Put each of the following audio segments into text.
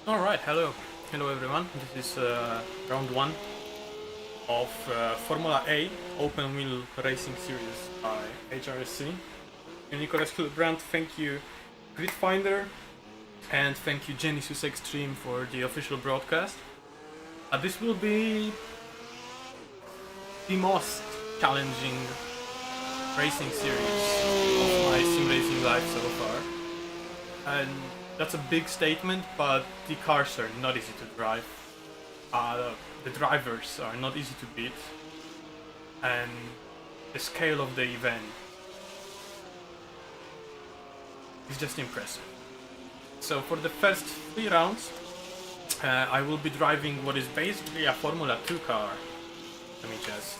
Alright, hello everyone. This is round 1 of Formula A Open Wheel Racing Series by HRSC. And Nicolas Hildebrand, thank you Gridfinder, and thank you Genesis Extreme for the official broadcast. This will be the most challenging racing series of my sim racing life so far. And that's a big statement, but the cars are not easy to drive. The drivers are not easy to beat. And the scale of the event is just impressive. So for the first 3 rounds, I will be driving what is basically a Formula 2 car. Let me just...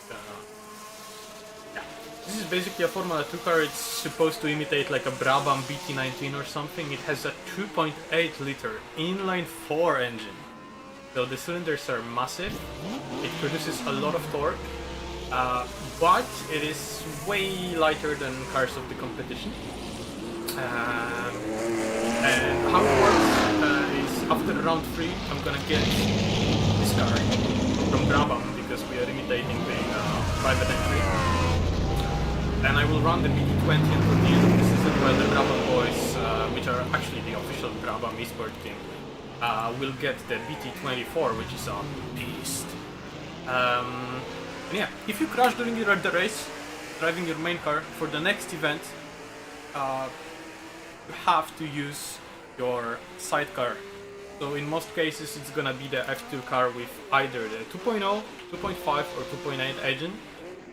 This is basically a Formula 2 car. It's supposed to imitate like a Brabham BT19 or something. It has a 2.8 liter inline 4 engine. So the cylinders are massive. It produces a lot of torque. But it is way lighter than cars of the competition. And how it works is after round 3, I'm gonna get this car from Brabham because we are imitating being private entry. And I will run the BT20 until the end of the season, while the Brabham boys, which are actually the official Brabham eSport team, will get the BT24, which is a beast. And yeah, if you crash during the race, driving your main car, for the next event, you have to use your sidecar. So in most cases it's gonna be the F2 car with either the 2.0, 2.5 or 2.8 engine.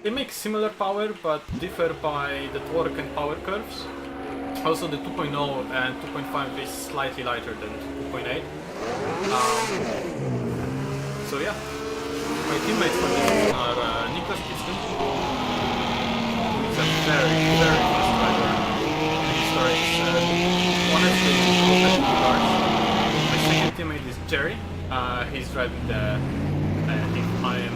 They make similar power but differ by the torque and power curves. Also the 2.0 and 2.5 is slightly lighter than 2.8. So yeah, my teammates for this are Niklas Kirsten, who is a very, very fast driver. He starts honestly in cars. My second teammate is Jerry. He's driving the if I am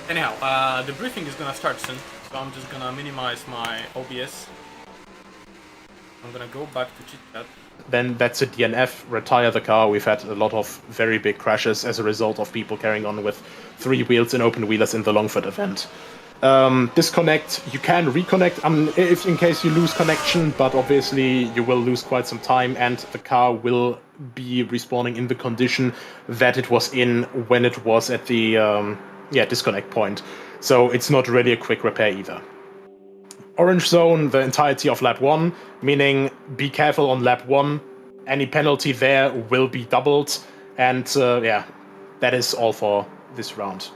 Anyhow, the briefing is gonna start soon, so I'm just gonna minimize my OBS. I'm gonna go back to chit chat. Then that's a DNF, retire the car. We've had a lot of very big crashes as a result of people carrying on with 3 wheels and open wheelers in the Longford event. Disconnect, you can reconnect if in case you lose connection, but obviously you will lose quite some time and the car will be respawning in the condition that it was in when it was at the disconnect point. So it's not really a quick repair either. Orange zone the entirety of lap 1, meaning be careful on lap 1. Any penalty there will be doubled, and that is all for this round.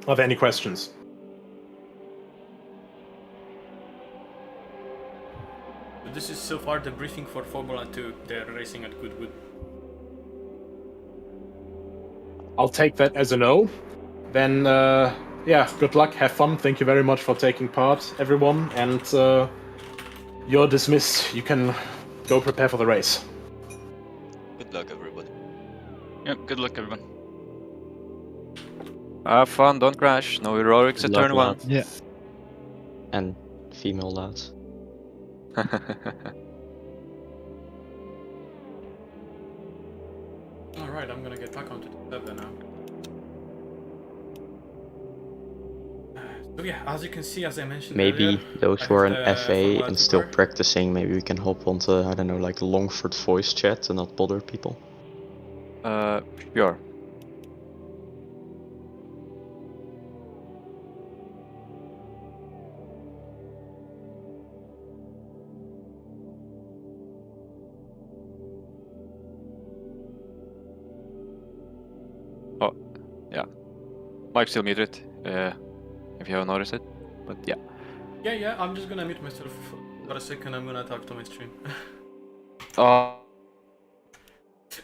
Are there any questions? This is so far the briefing for Formula 2. They're racing at Goodwood. I'll take that as a no. Then, good luck, have fun. Thank you very much for taking part, everyone, and you're dismissed. You can go prepare for the race. Good luck, everybody. Yep, good luck, everyone. Have fun, don't crash. No heroics at turn 1. Yeah. And female lads. Alright, I'm gonna get back onto the server now. So yeah, as you can see, as I mentioned Maybe earlier, those who are in FA Formula and 2 still car. practicing, maybe we can hop onto, I don't know, like Longford voice chat and not bother people. Sure. Oh, yeah. Mike's still muted, if you haven't noticed it, but yeah. Yeah, I'm just gonna mute myself for a second. I'm gonna talk to my stream.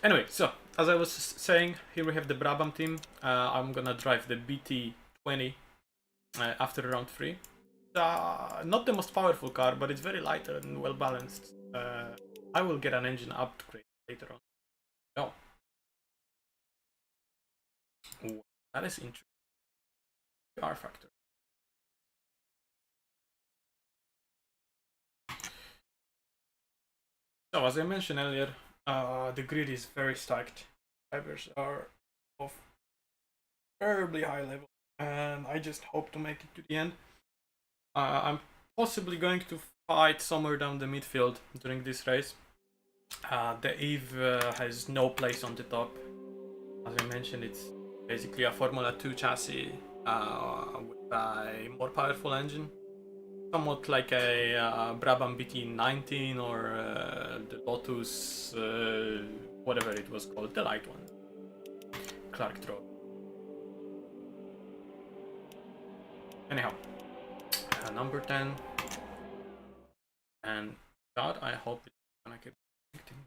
Anyway, so as I was saying, here we have the Brabham team. I'm gonna drive the BT20 after round 3. Not the most powerful car, but it's very light and well balanced. I will get an engine upgrade later on. Oh, ooh, that is interesting. R factor. So as I mentioned earlier, the grid is very stacked. Drivers are of terribly high level, and I just hope to make it to the end. I'm possibly going to fight somewhere down the midfield during this race. The Eve has no place on the top. As I mentioned, it's basically a Formula 2 chassis with a more powerful engine. Somewhat like a Brabham BT19 or the Lotus, whatever it was called, the light one. Clark drove. Anyhow, number 10. And God, I hope it's gonna keep connecting.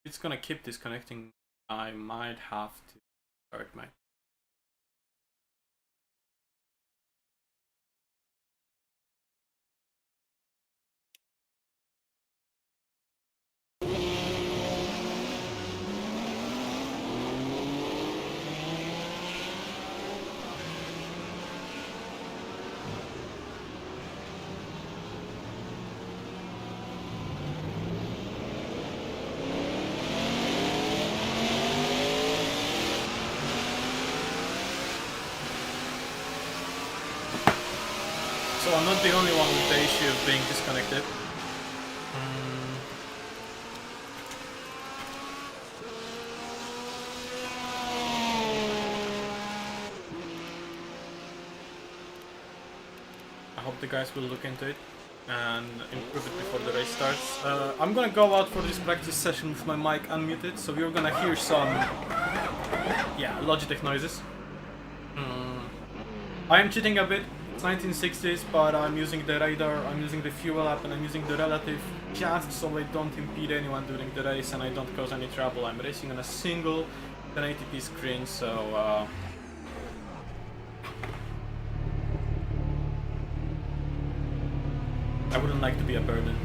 If it's gonna keep disconnecting, I might have to start my. So I'm not the only one with the issue of being disconnected. I hope the guys will look into it and improve it before the race starts. I'm gonna go out for this practice session with my mic unmuted, so you're gonna hear some, Logitech noises. I am cheating a bit. It's 1960s, but I'm using the radar, I'm using the fuel app, and I'm using the relative just so I don't impede anyone during the race and I don't cause any trouble. I'm racing on a single 1080p screen, so I wouldn't like to be a burden.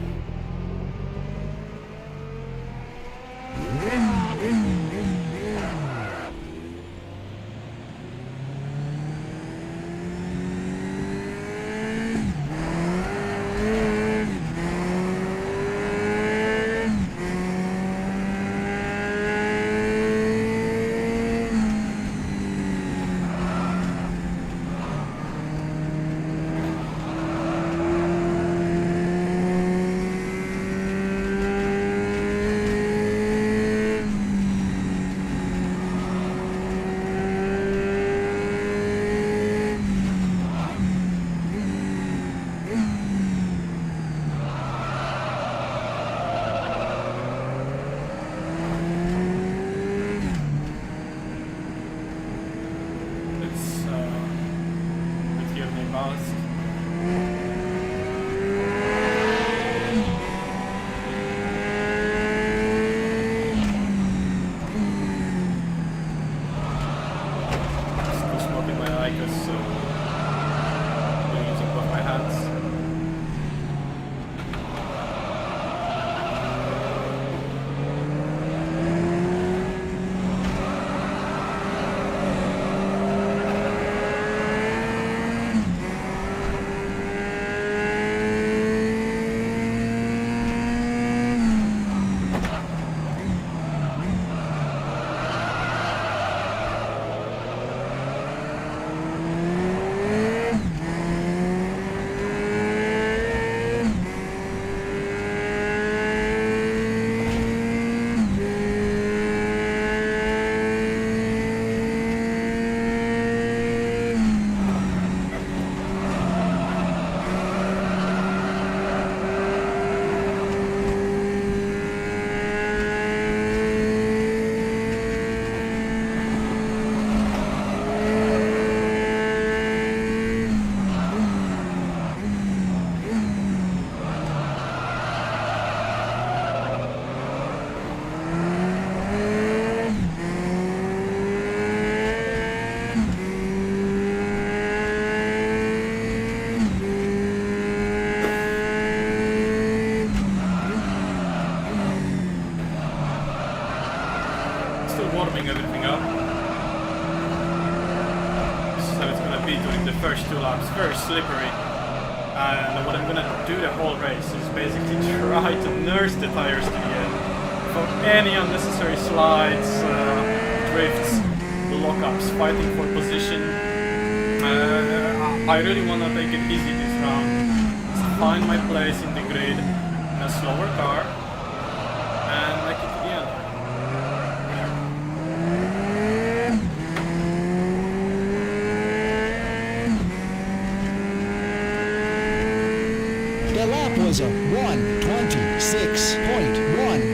during the first 2 laps, very slippery. And what I'm gonna do the whole race is basically try to nurse the tires to the end. Without any unnecessary slides, drifts, lockups, fighting for position. I really wanna take it easy this round. Just find my place in the grid in a slower car and make it to the end. The lap was a 1:26.11.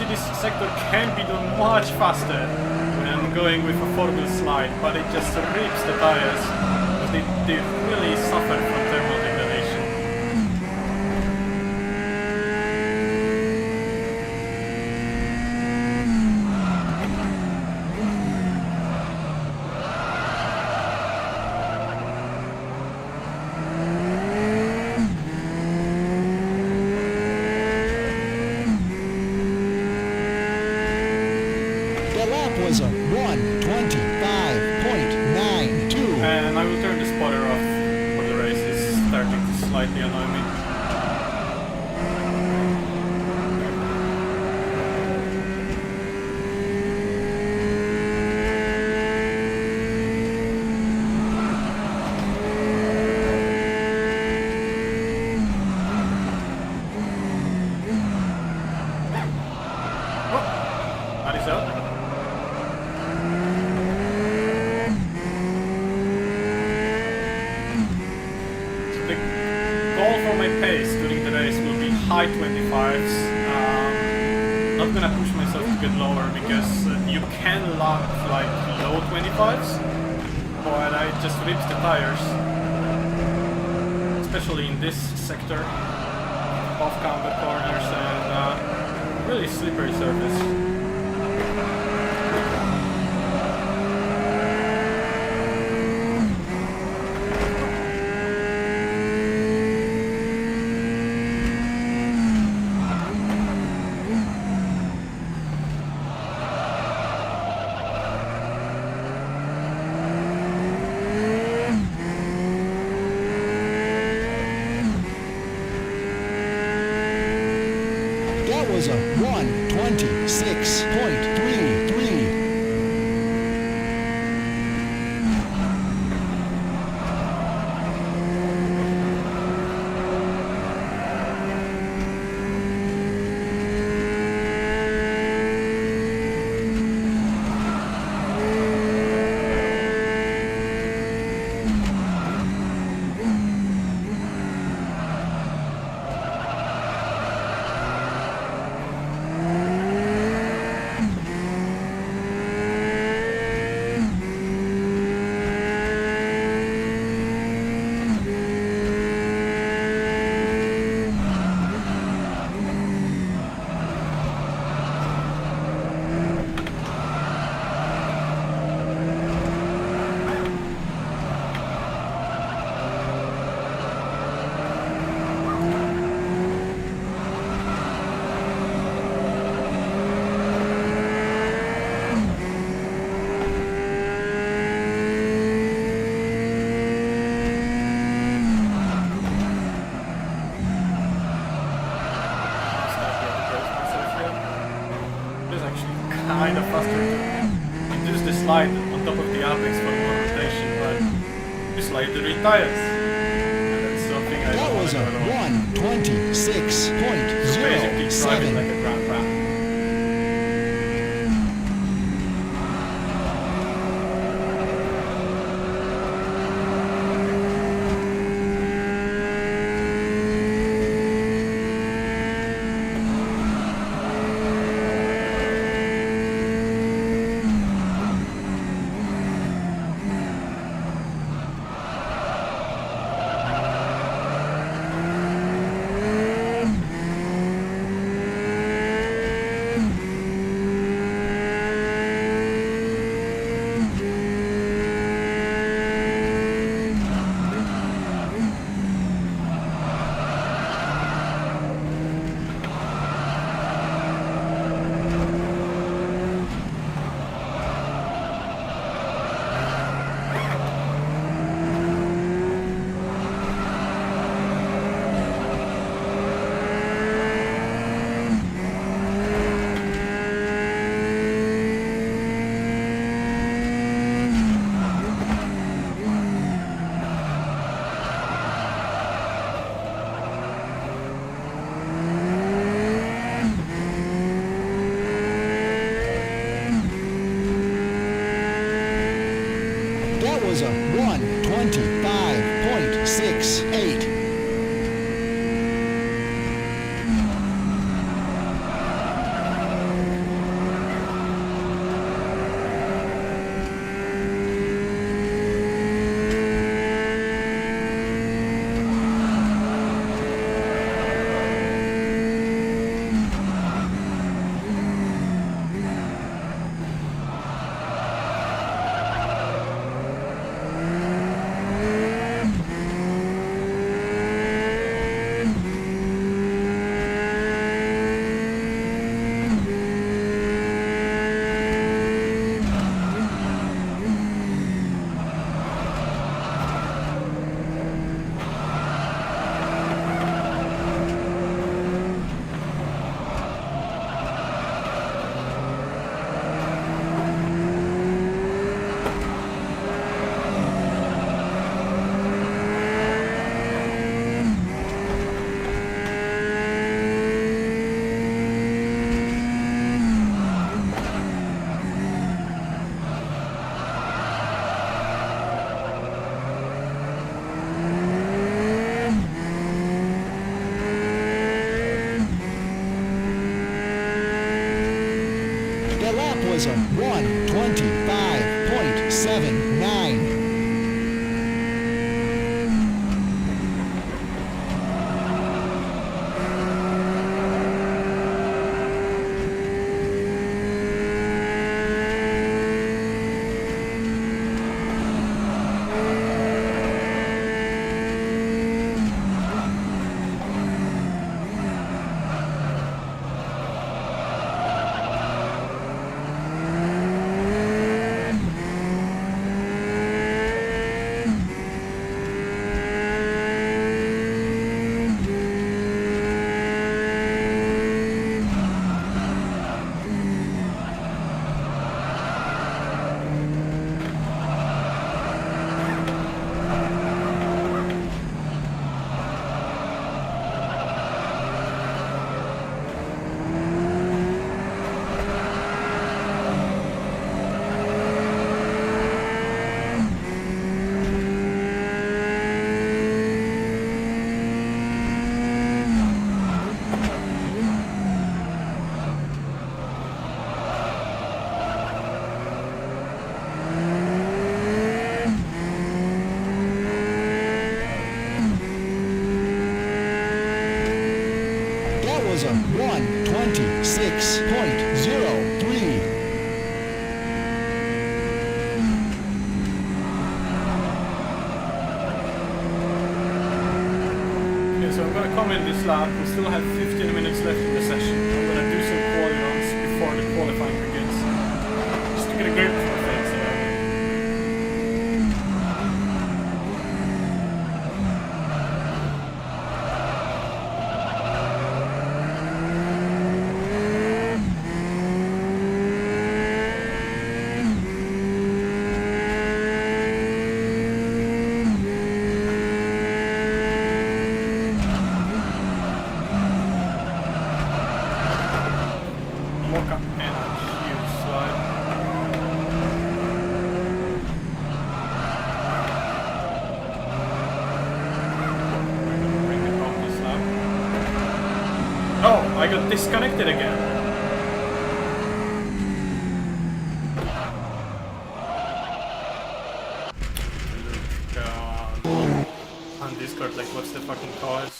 This sector can be done much faster when going with a 4-wheel slide, but it just rips the tires. They really suffer from thermal degradation. The lap was a 1:25.92. And I will turn the spotter off for the race. It's starting to slightly annoy me. Oh, that is out. My pace during the race will be high 25s. Not gonna push myself to get lower because you can lap like low 25s, but it just rips the tires, especially in this sector, off counter corners and really slippery surface. That was a 1:26.33. Kind of faster to induce the slide on top of the apex for more rotation, but you slide the rear tires. And that's something I That don't was a want to do at all. 1:26.07. Basically drive it like a grand prix. was a 125.68. The lap was a 125.79. That was a 126.03. Okay, so I'm gonna comment this lap. We still have 15 minutes left in the session. I'm gonna do some quali runs before the qualifying begins. Just to get a grip for things, you know. Mocha and a huge slide. Bring it off this lap. Oh, I got disconnected again. God. On Discord, like, what's the fucking cause?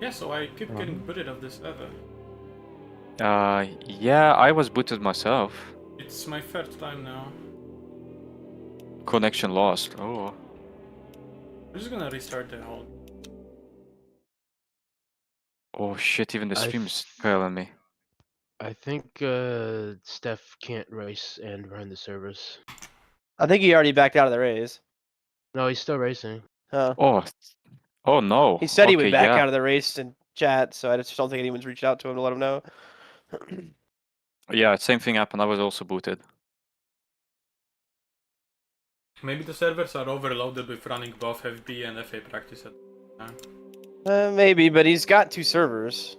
Yeah, so I keep getting booted off this server. Yeah, I was booted myself. It's my third time now. Connection lost. Oh. I'm just gonna restart the whole. Oh shit, even the stream is failing me. I think Steph can't race and run the servers. I think he already backed out of the race. No, he's still racing. Oh. Oh no. He said he would Okay, back yeah. out of the race in chat, so I just don't think anyone's reached out to him to let him know. Yeah, same thing happened. I was also booted. Maybe the servers are overloaded with running both FB and FA practice at the time. Maybe, but he's got 2 servers.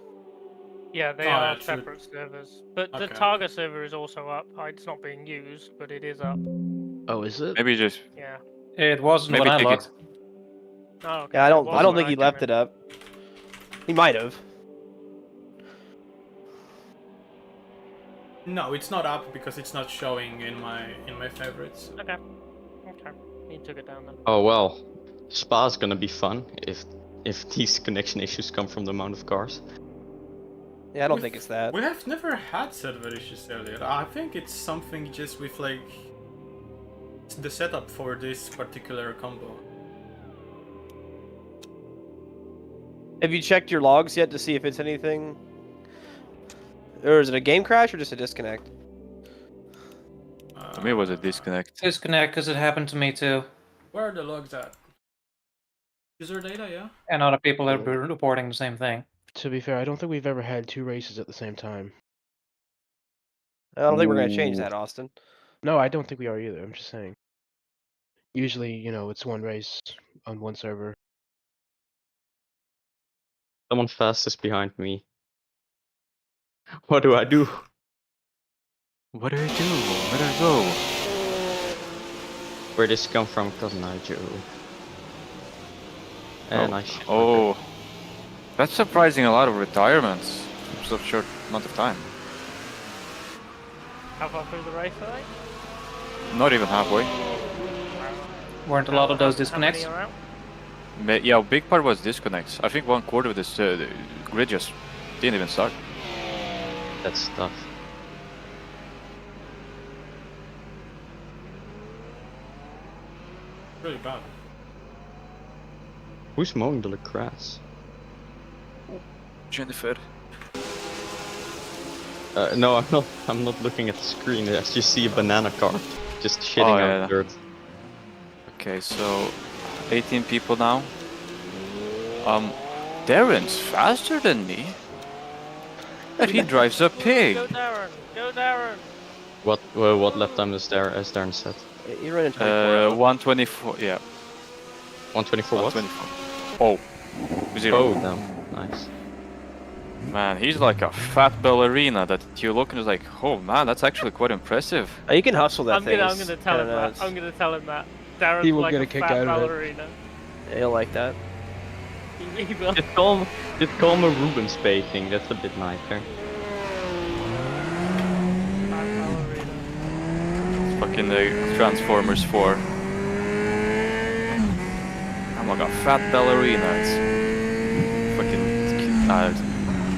Yeah, they Oh, are yeah, true. separate servers. But the Okay. Targa server is also up. It's not being used, but it is up. Oh, is it? Maybe just Yeah. It wasn't maybe when I take logged. it. Oh, okay. Yeah, I It don't wasn't when think I he came left in. it up. He might have. No, it's not up because it's not showing in my favorites. Okay. Okay. He took it down then. Oh well, Spa's gonna be fun if these connection issues come from the amount of cars. Yeah, I don't think it's that. We have never had server issues earlier. I think it's something just with like the setup for this particular combo. Have you checked your logs yet to see if it's anything? Or is it a game crash or just a disconnect? For me, it was a disconnect. Disconnect because it happened to me too. Where are the logs at? User data, yeah? And other people are reporting the same thing. To be fair, I don't think we've ever had 2 races at the same time. I don't think we're gonna change that, Austin. No, I don't think we are either. I'm just saying. Usually, you know, it's 1 race on 1 server. Someone fast is behind me. What do I do? What do I do? Where do I go? Where this come from? Cousin I Joe. And I shit my Oh. That's surprising a lot of retirements in such a short amount of time. How far through the race are they? Not even halfway. Weren't a lot of those How many disconnects? are out? Yeah, a big part was disconnects. I think 1/4 of this the grid just didn't even start. bad. That's tough. Really bad. Who's mowing the grass? Jennifer. No, I'm not. I'm not looking at the screen. I just see a banana car, just shitting yeah. out dirt. Okay, so 18 people now. Darren's faster than me. And he drives a pig. Go Darren! Go Darren! What lap time is there? As Darren said, You're running 24. 124. Yeah. 124. What? 124. Oh. 0. Oh, damn. Nice. Man, he's like a fat ballerina that you look and is like, oh man, that's actually quite impressive. Oh, you can hustle that I'm thing. gonna tell him that. I'm gonna tell him that. Darren's He will like get a a kick fat out of it. ballerina. Yeah, he'll like that. He will. Just call him a Rubens painting. That's a bit nicer. Fat ballerina. Fucking the Transformers 4. I'm like a fat ballerina. It's fucking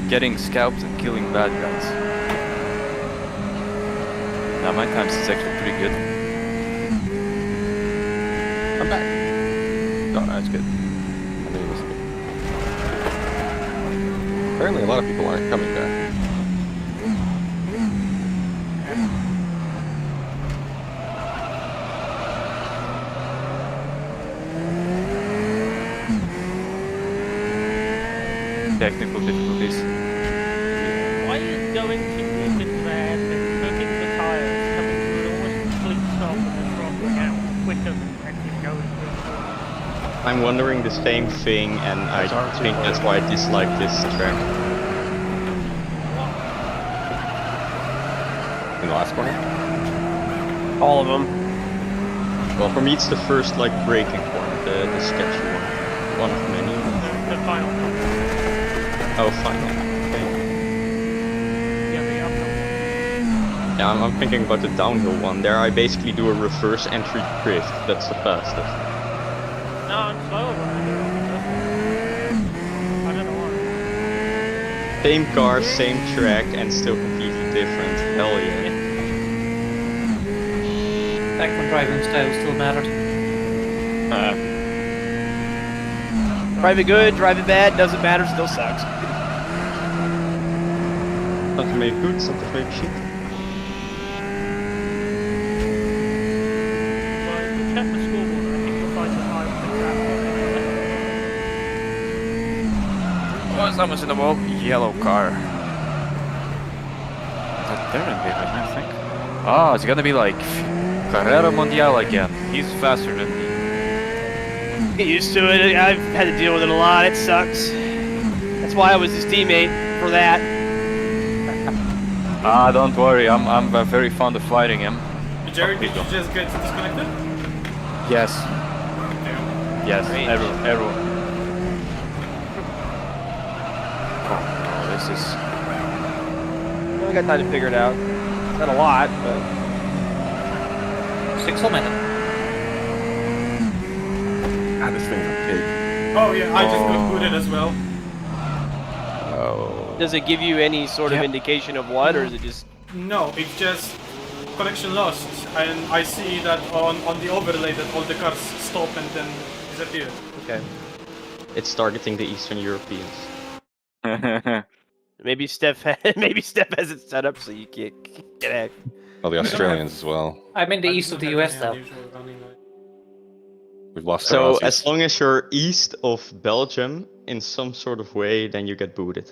getting scalped and killing bad guys. Now my times is actually pretty good. I'm back. Oh, that's good. I knew it was good. Apparently, a lot of people aren't coming back. Technical difficulties. Why are you going to walk into there and cooking the tyres, coming to an almost complete stop and then dropping out quicker than actually going through? I'm wondering the same thing, and I think that's why I dislike this track. In the last corner? All of them. Well, for me, it's the first like braking corner, the sketchy one of many. The final one. Oh, fine. Okay. Yeah, the uphill. Yeah, I'm thinking about the downhill one. There, I basically do a reverse entry drift. That's the fastest. No, I'm slower when I do it. I don't know why. Same car, same track, and still completely different. Hell yeah. Back when driving style still mattered. Drive it good, drive it bad, doesn't matter, still sucks. Something maybe good, something maybe shit. Well, if you check the scoreboard, I think you'll find the time for the track anyway. Oh, someone's in the wall. Yellow car. That Darren David, I think. Oh, it's gonna be like Carrera Mondial again. He's faster than me. Get used to it. I've had to deal with it a lot. It sucks. That's why I was his teammate for that. Don't worry. I'm very fond of fighting him. Jerry, did you just get disconnected? Yes. Damn. Yes. Range. Everyone. Oh no, this is. I got time to figure it out. Not a lot, but 6 minute. This thing's a pig. Oh yeah, I just got booted as well. Oh. does it give you any sort of Yeah. indication of what, or is it just? No, it's just connection lost, and I see that on the overlay that all the cars stop and then disappear. Okay. It's targeting the Eastern Europeans. Maybe Steph has it set up so you can't get it. Oh, the Australians as well. I'm in the east of the US though. We've lost our So Aussies. as long as you're east of Belgium in some sort of way, then you get booted.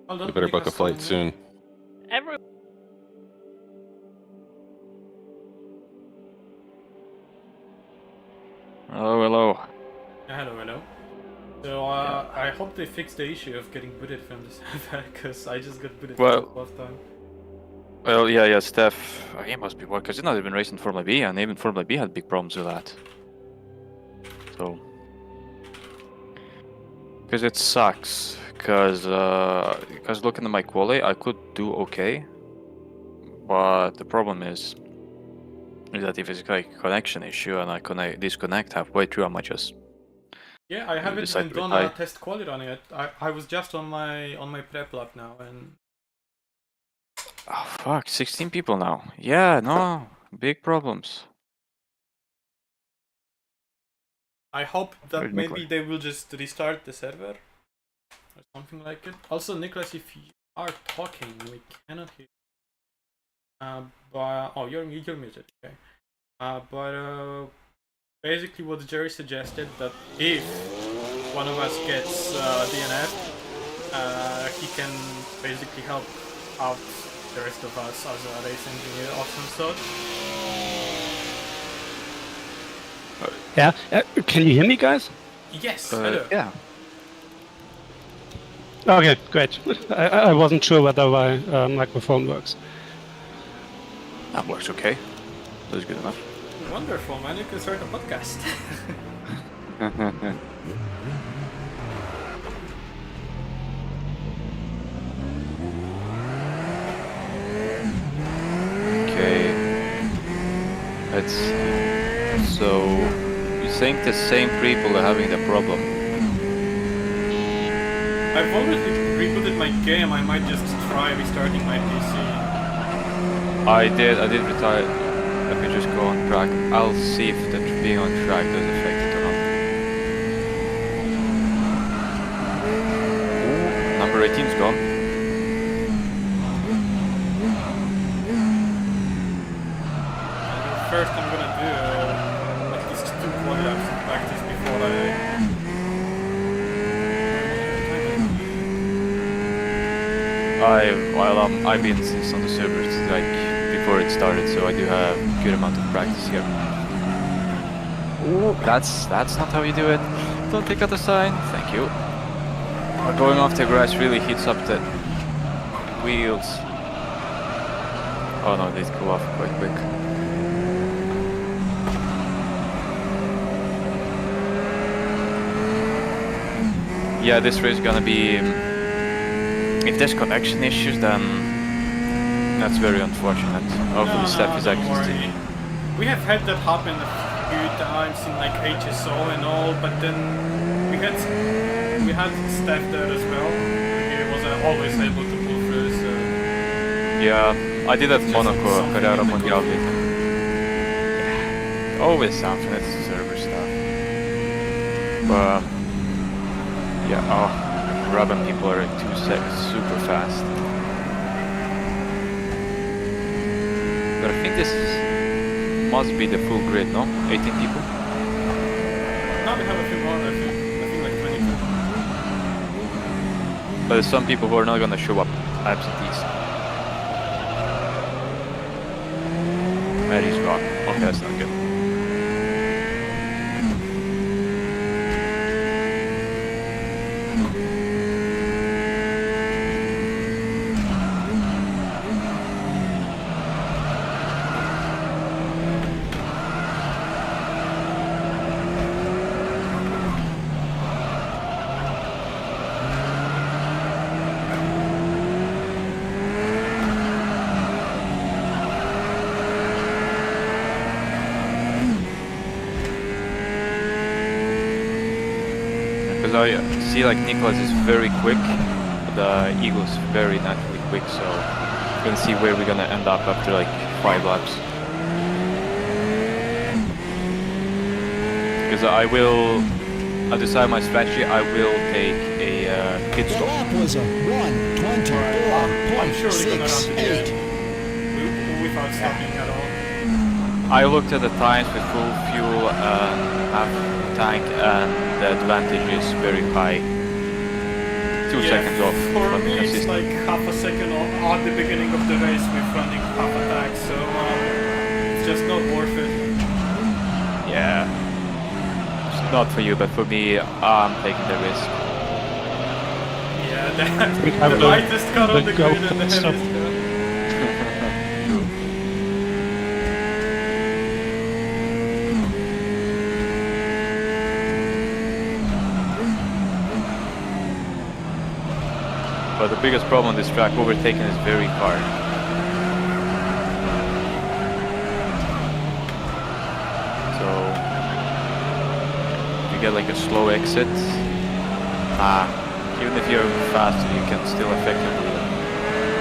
We better book a flight soon. Every Hello, hello. Hello, hello. So I hope they fix the issue of getting booted from the server, because I just got booted Well- last time. Well, yeah, Steph. He must be working because he's not even racing Formula B, and even Formula B had big problems with that. So, because it sucks. Because looking at my quality, I could do okay, but the problem is that if it's like a connection issue and I disconnect halfway through, I might just. Yeah, I haven't decide even to done retire. a test quality run yet. I was just on my prep lap now, and Oh fuck! 16 people now. Yeah, no, big problems. I hope that Where's maybe Nikolai? they will just restart the server or something like it. Also, Nicholas, if you are talking, we cannot hear. But oh, you're muted. Okay. Basically, what Jerry suggested that if one of us gets DNF, he can basically help out the rest of us as a race engineer of some sort. Yeah, can you hear me, guys? Yes. Hello. Yeah. Okay, great. I wasn't sure whether my microphone works. That works okay. That's good enough. Wonderful, man. You can start a podcast. Okay. Let's see. So, you think the same people are having the problem? I've already rebooted my game. I might just try restarting my PC. I did retire. Let me just go on track. I'll see if the being on track does affect it or not. Ooh, number 18's gone. First, I'm gonna do at least 2 quad laps in practice before I've been since on the servers like before it started, so I do have a good amount of practice here. Ooh, that's not how you do it. Don't take out the sign. Thank you. Going off the grass really heats up the wheels. Oh no, they cool off quite quick. Yeah, this race is gonna be. If there's connection issues, then that's very unfortunate. Hopefully, Steph is actually. We have had that happen a few times in like HSO and all, but then we had Steph there as well. He was always able to pull through, so... Yeah, I did at Just Monaco, something Carrera in the Mondial. group. Yeah. Always something, it's server stuff. But yeah, oh, grabbing people are in 2 seconds, super fast. But I think this must be the full grid, no? 18 people? Now we have a few more, I think like 22. But there's some people who are not gonna show up, absentees. Mary's gone. Okay, that's not good. Because I see like Nicholas is very quick, the Eagle's very naturally quick, so we're gonna see where we're gonna end up after like 5 laps. Because I will, I'll decide my strategy, I will take a pit The stop. lap was a 1:24.68. I'm sure we're gonna run to the end without stopping at all. I looked at the times with full fuel and half tank, and the advantage is very high. 2 seconds off. For from me, it's assist. like half a second off at the beginning of the race with running half attack, so it's just not worth it. Yeah. It's not for you, but for me, I'm taking the risk. Yeah, We the have the- lightest car on the the grid and the go heaviest stop. car. But the biggest problem on this track, overtaking is very hard. So, if you get like a slow exit, even if you're fast, you can still effectively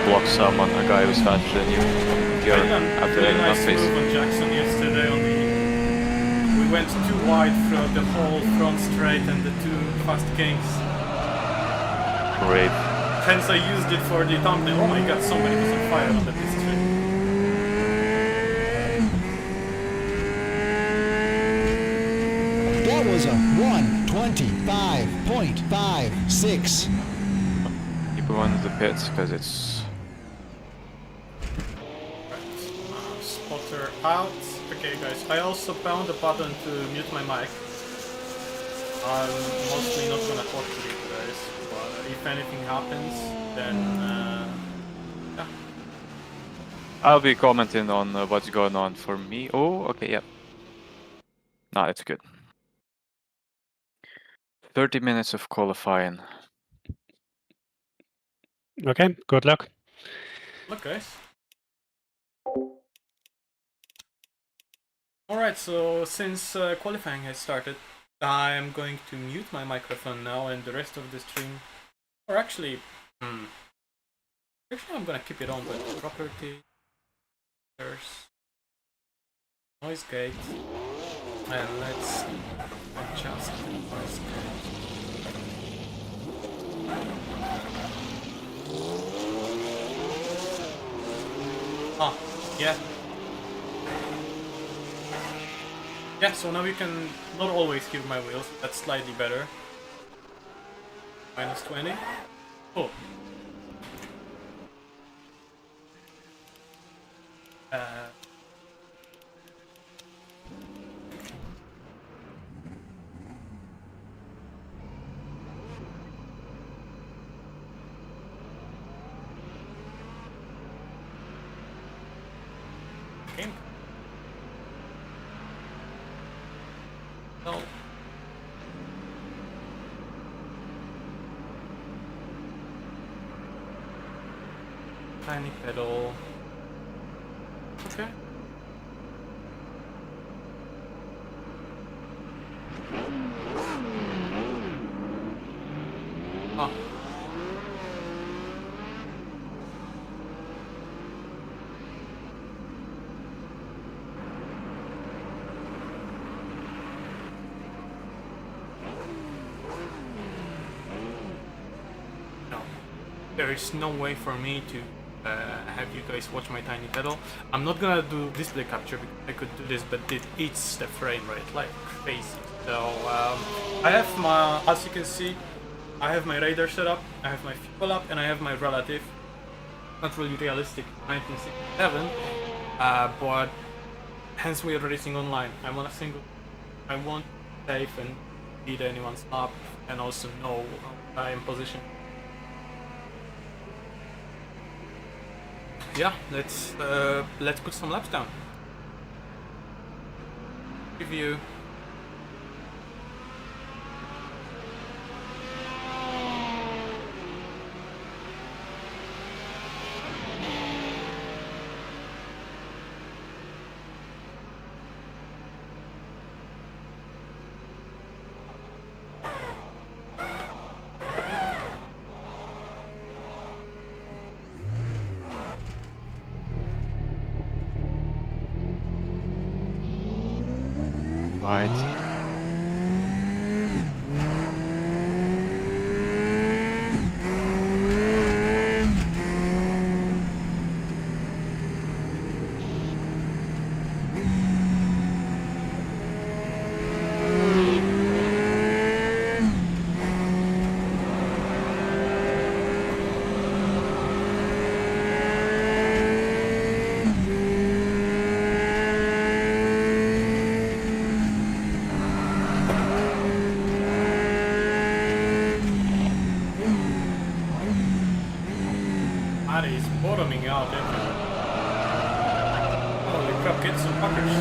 block someone, a guy who's faster than you. If you're after Really enough nice pace. move on Jackson yesterday on the... We went too wide throughout the whole front straight and the 2 fast kings. Great. Hence I used it for the thumbnail. Oh my god, somebody was on fire on the pit straight. That was a 1:25.56. People run the pits because it's Spotter out. Okay guys, I also found a button to mute my mic. I'm mostly not gonna talk to you guys, but if anything happens, then yeah. I'll be commenting on what's going on for me. Oh, okay, yeah. Nah, it's good. 30 minutes of qualifying. Okay, good luck. Look guys. Alright, so since qualifying has started, I am going to mute my microphone now and the rest of the stream. Or actually, actually I'm gonna keep it on, but property, there's noise gate, and let's adjust the noise gate. Ah, yeah. Yeah, so now you can not always hear my wheels, that's slightly better. Minus 20. Oh. Okay. So. Tiny pedal. Okay. Ah. there is no way for me to have you guys watch my tiny pedal. I'm not gonna do display capture because I could do this, but it eats the frame rate like crazy. So I have my, as you can see, I have my radar set up, I have my fuel up, and I have my relative. Not really realistic, 1967, but hence we are racing online. I'm on a single. I want to be safe and beat anyone's up, and also know I am positioned. Yeah, let's put some laps down. Review. Right. That is bottoming out everywhere. Holy crap, get some fuckers.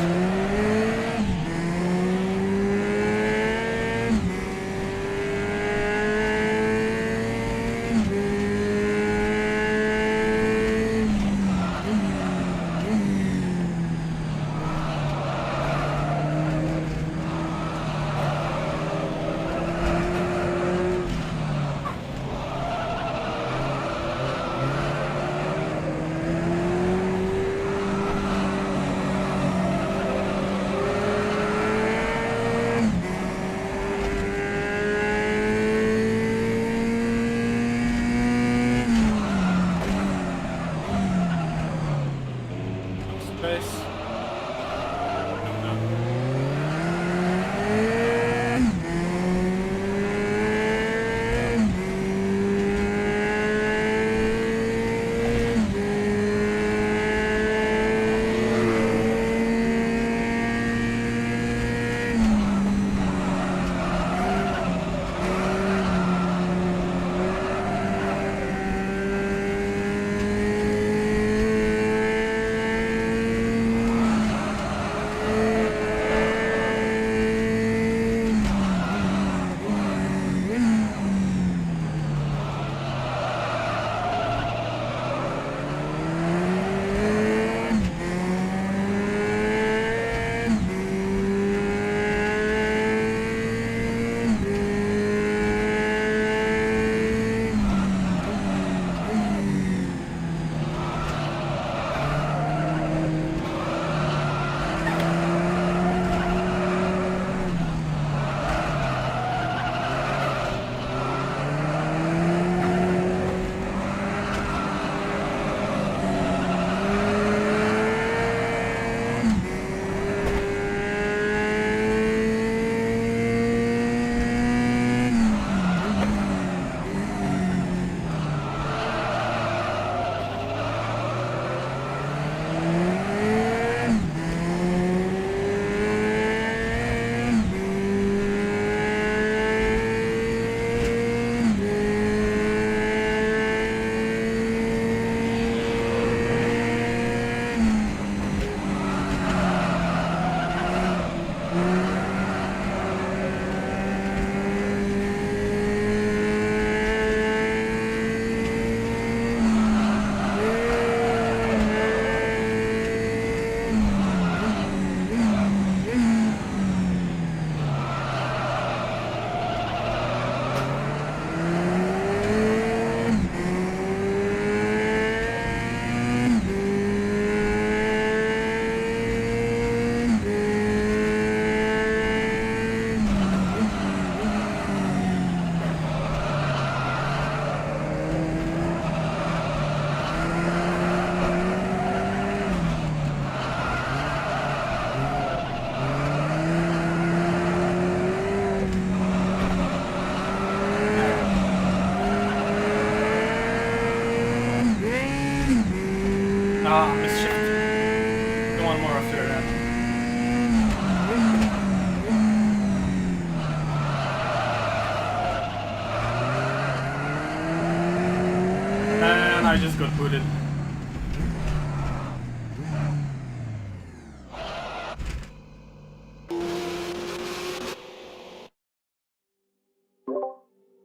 just got booted.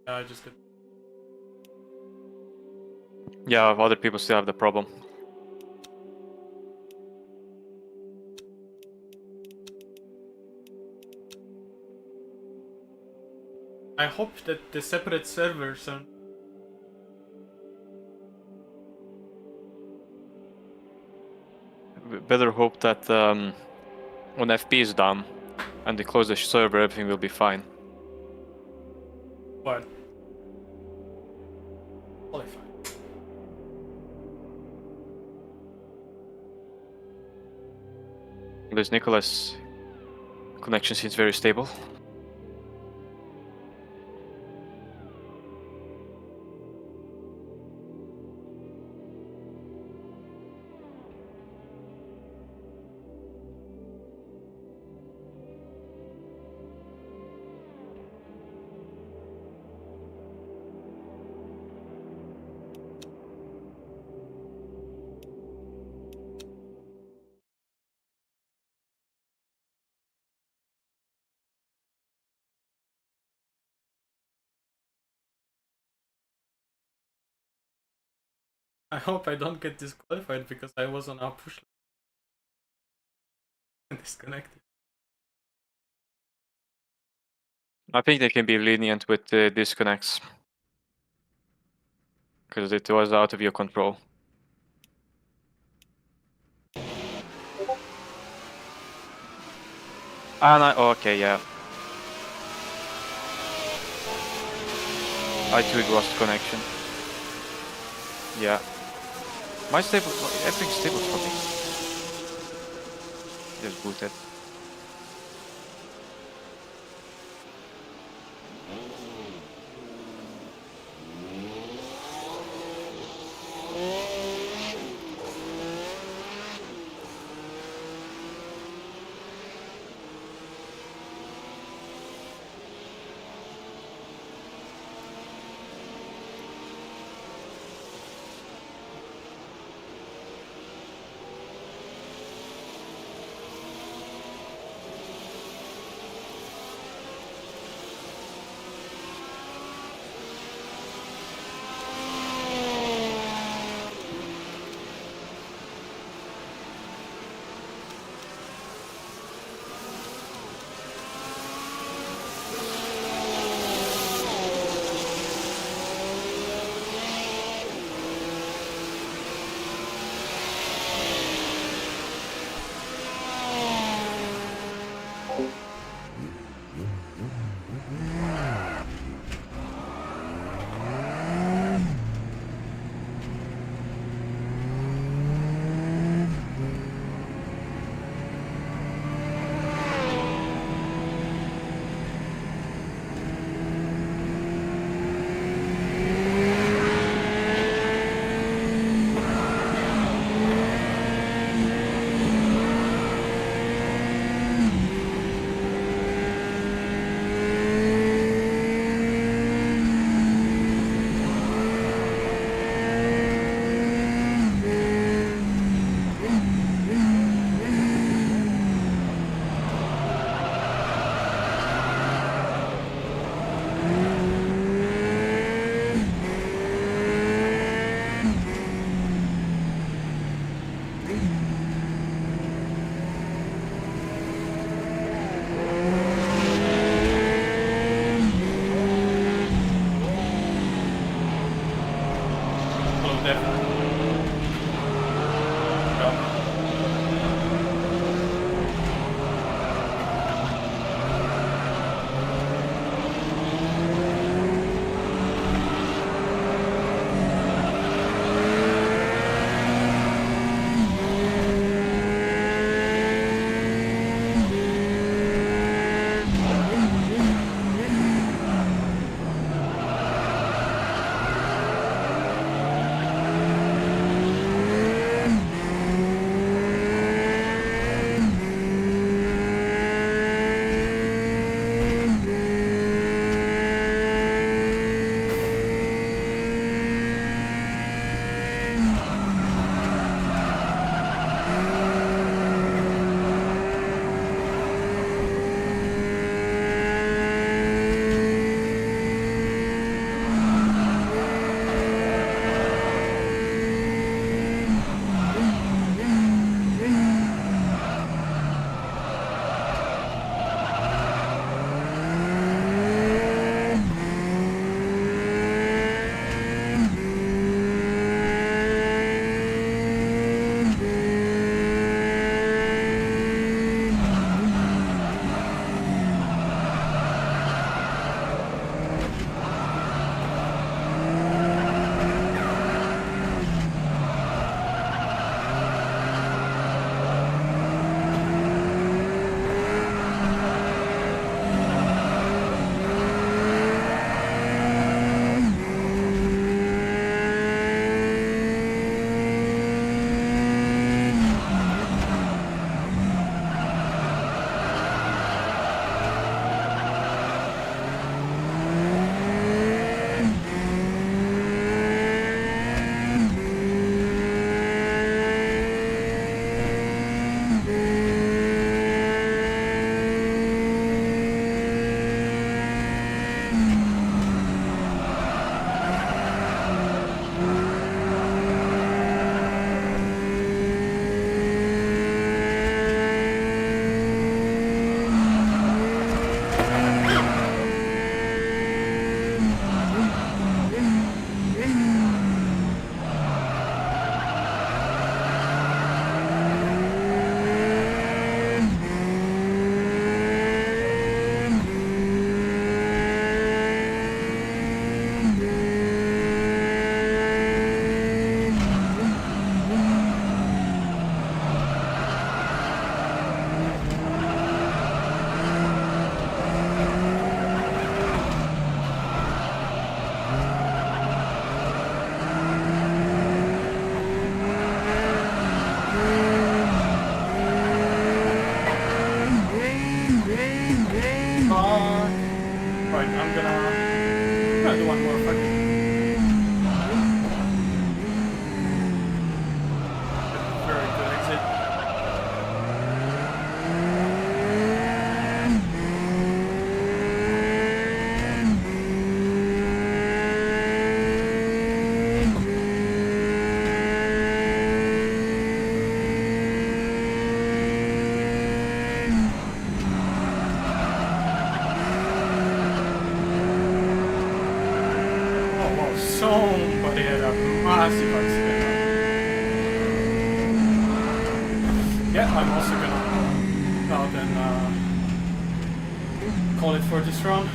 Yeah, I just got. Yeah, other people still have the problem. I hope that the separate servers are. Better hope that when FP is done and they close the server, everything will be fine. What? Qualify. Because Nicholas' connection seems very stable. I hope I don't get disqualified because I was on our push and disconnected. I think they can be lenient with the disconnects. Because it was out of your control. Okay, yeah. I too lost connection. Yeah. My stable, everything's stable for me. Just booted. I see bugs. Yeah, I'm also gonna go out and call it for this run.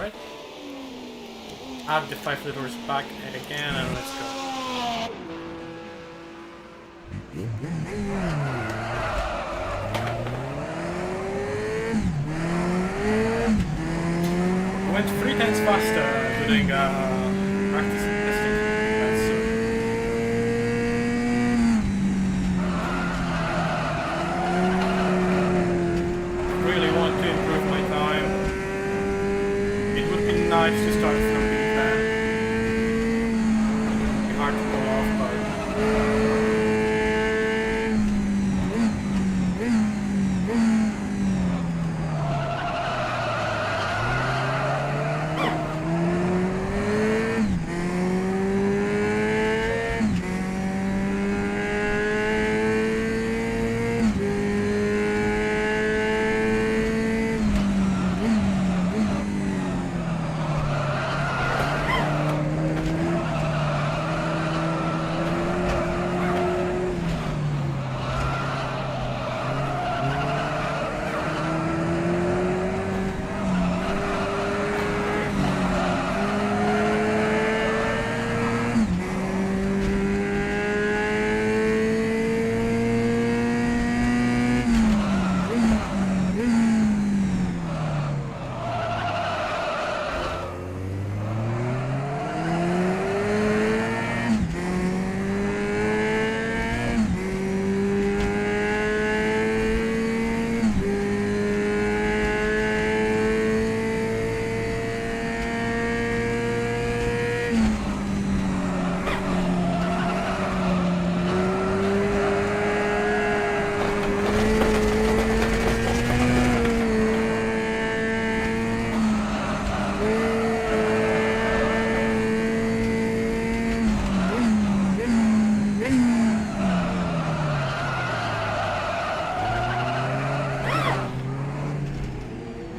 Right. Add the 5 liters back again and let's go. Went 3 times faster during practice and testing. That's really want to improve my time. It would be nice to start from the plan. It would be hard to pull off, but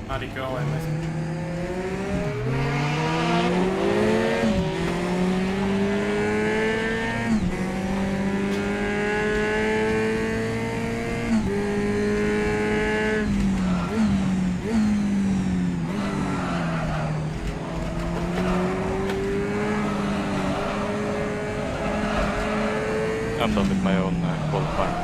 how'd it go? I missed it. I'm done with my own qualifier.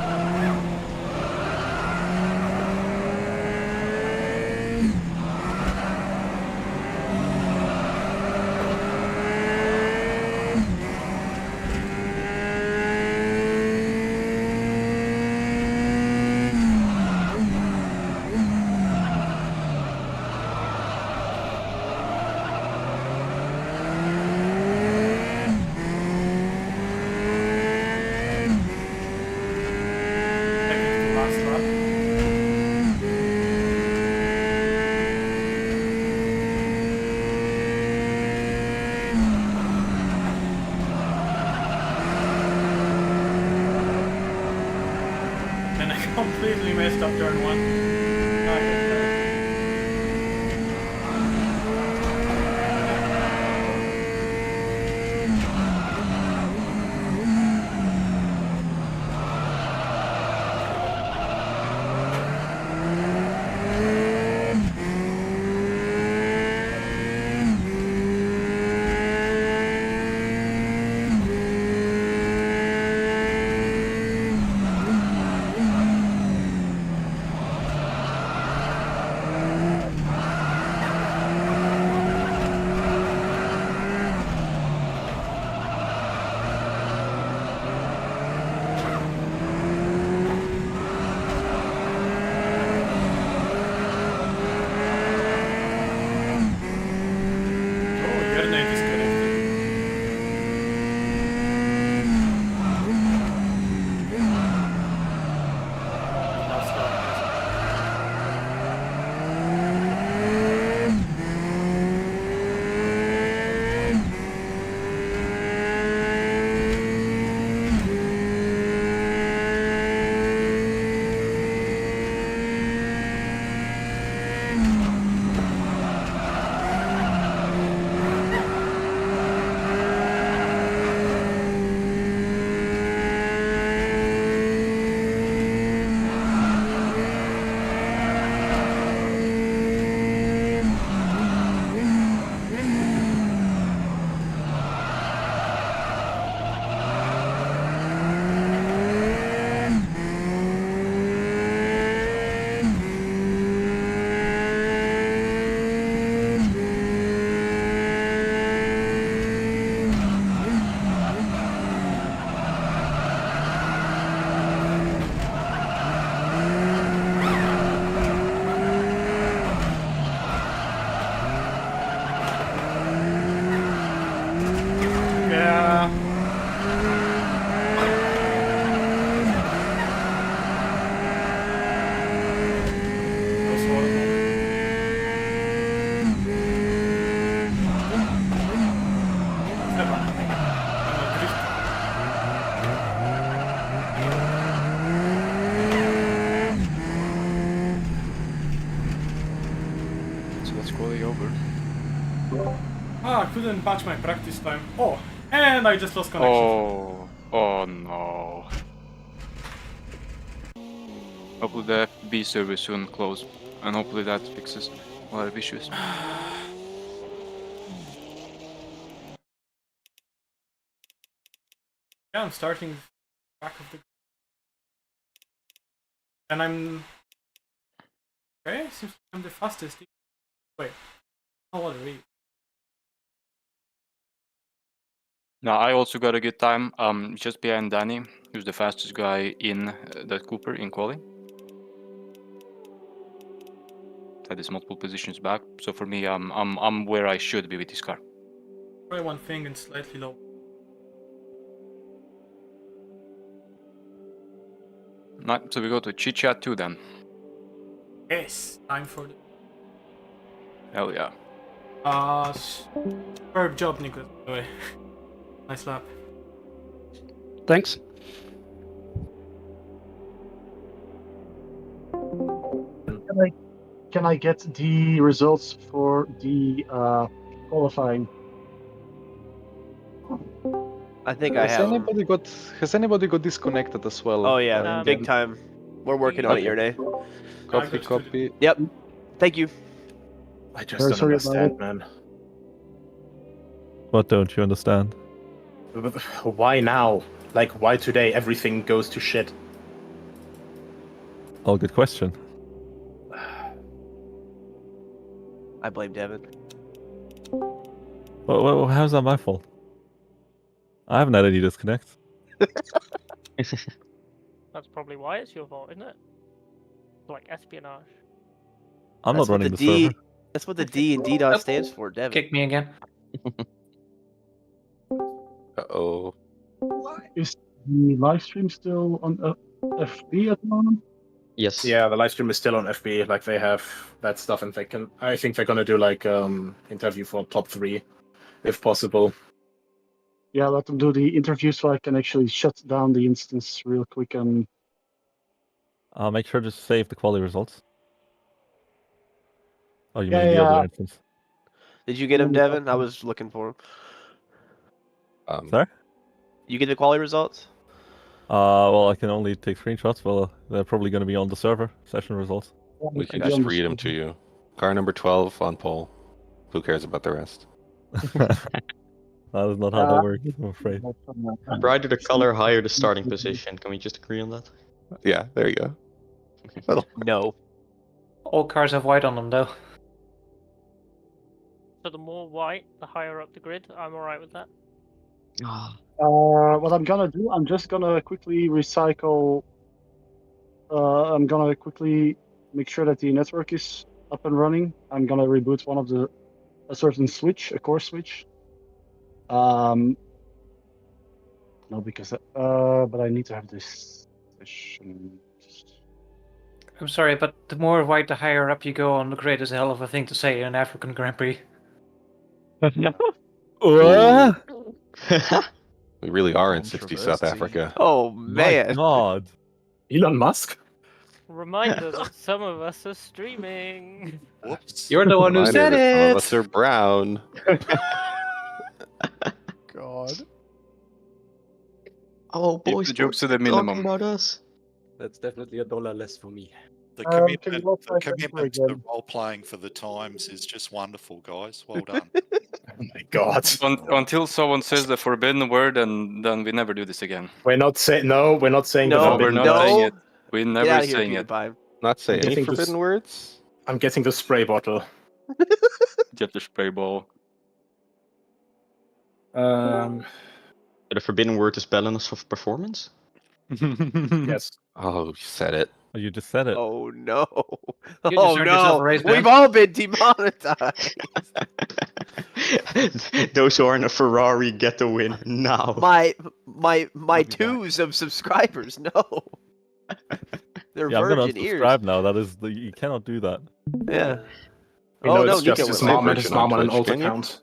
Completely messed up turn 1. forward. Ah, I couldn't patch my practice time. Oh, and I just lost connection. Oh no. Hopefully the FB server soon close, and hopefully that fixes a lot of issues. Yeah, I'm starting back of the... And I'm... Okay, seems like I'm the fastest. Wait. Oh, what really? Now I also got a good time, just behind Danny, who's the fastest guy in that Cooper in quali. That is multiple positions back, so for me, I'm where I should be with this car. Try one thing and slightly low. Right, so we go to chit chat 2 then. Yes, time for the... Hell yeah. Superb job, Nicholas, by the way. Nice lap. Thanks. Can I get the results for the qualifying? I think I have. Has anybody got disconnected as well? Oh yeah, big time. We're working on it here today. Copy. Yep. Thank you. I just don't understand, man. What don't you understand? Why now? Like, why today everything goes to shit? All good question. I blame Devin. Well, how's that my fault? I haven't had any disconnects. That's probably why it's your fault, isn't it? Like espionage. I'm not running the server. That's what the D in DDoS stands for, Devin. Kick me again. Uh-oh. Is the live stream still on FB at the moment? Yes. Yeah, the live stream is still on FB. Like, they have that stuff, and I think they're gonna do like interview for top 3, if possible. Yeah, let them do the interview so I can actually shut down the instance real quick and... I'll make sure to save the quality results. Oh, you Yeah, mean the yeah. other instance? Did you get him, Devin? I was looking for him. Sorry? You get the quality results? Well, I can only take screenshots. Well, they're probably going to be on the server, session results. We can just read them to you. Car number 12 on pole. Who cares about the rest? That is not how that works, I'm afraid. Brighter the color, higher the starting position. Can we just agree on that? Yeah, there you go. No. All cars have white on them, though. So the more white, the higher up the grid. I'm alright with that. What I'm gonna do, I'm just gonna quickly recycle... I'm gonna quickly make sure that the network is up and running. I'm gonna reboot one of a certain switch, a core switch. No, because but I need to have this session. I'm sorry, but the more white, the higher up you go on the grid is a hell of a thing to say in an African Grand Prix. We really are in 60 South Africa. Oh man! My God, Elon Musk. Reminder that some of us are streaming. Whoops. You're the one who said it. Some of us are brown. God. Oh, boys, the jokes to the talking minimum. about us. That's definitely $1 less for me. The commitment to role-playing for the times is just wonderful, guys. Well done. Oh my God. Until someone says the forbidden word, and then we never do this again. We're not saying No, the we're forbidden not word. saying it. We're Get never out of here, saying it. PewDiePie. Not say any getting forbidden this- words? I'm getting the spray bottle. Get the spray ball. The forbidden word is balance of performance? Yes. Oh, you said it. Oh, you just said it. Oh no! You just Oh earned yourself no! a raise, man. We've all been demonetized. Those who are in a Ferrari get the win now. My twos of subscribers. No. They're Yeah, I'm gonna virgin ears. unsubscribe now. That is you cannot do that. Yeah. You know, Oh no, it's just Nico his was mom there. and his mom on an Twitch, old can you? account.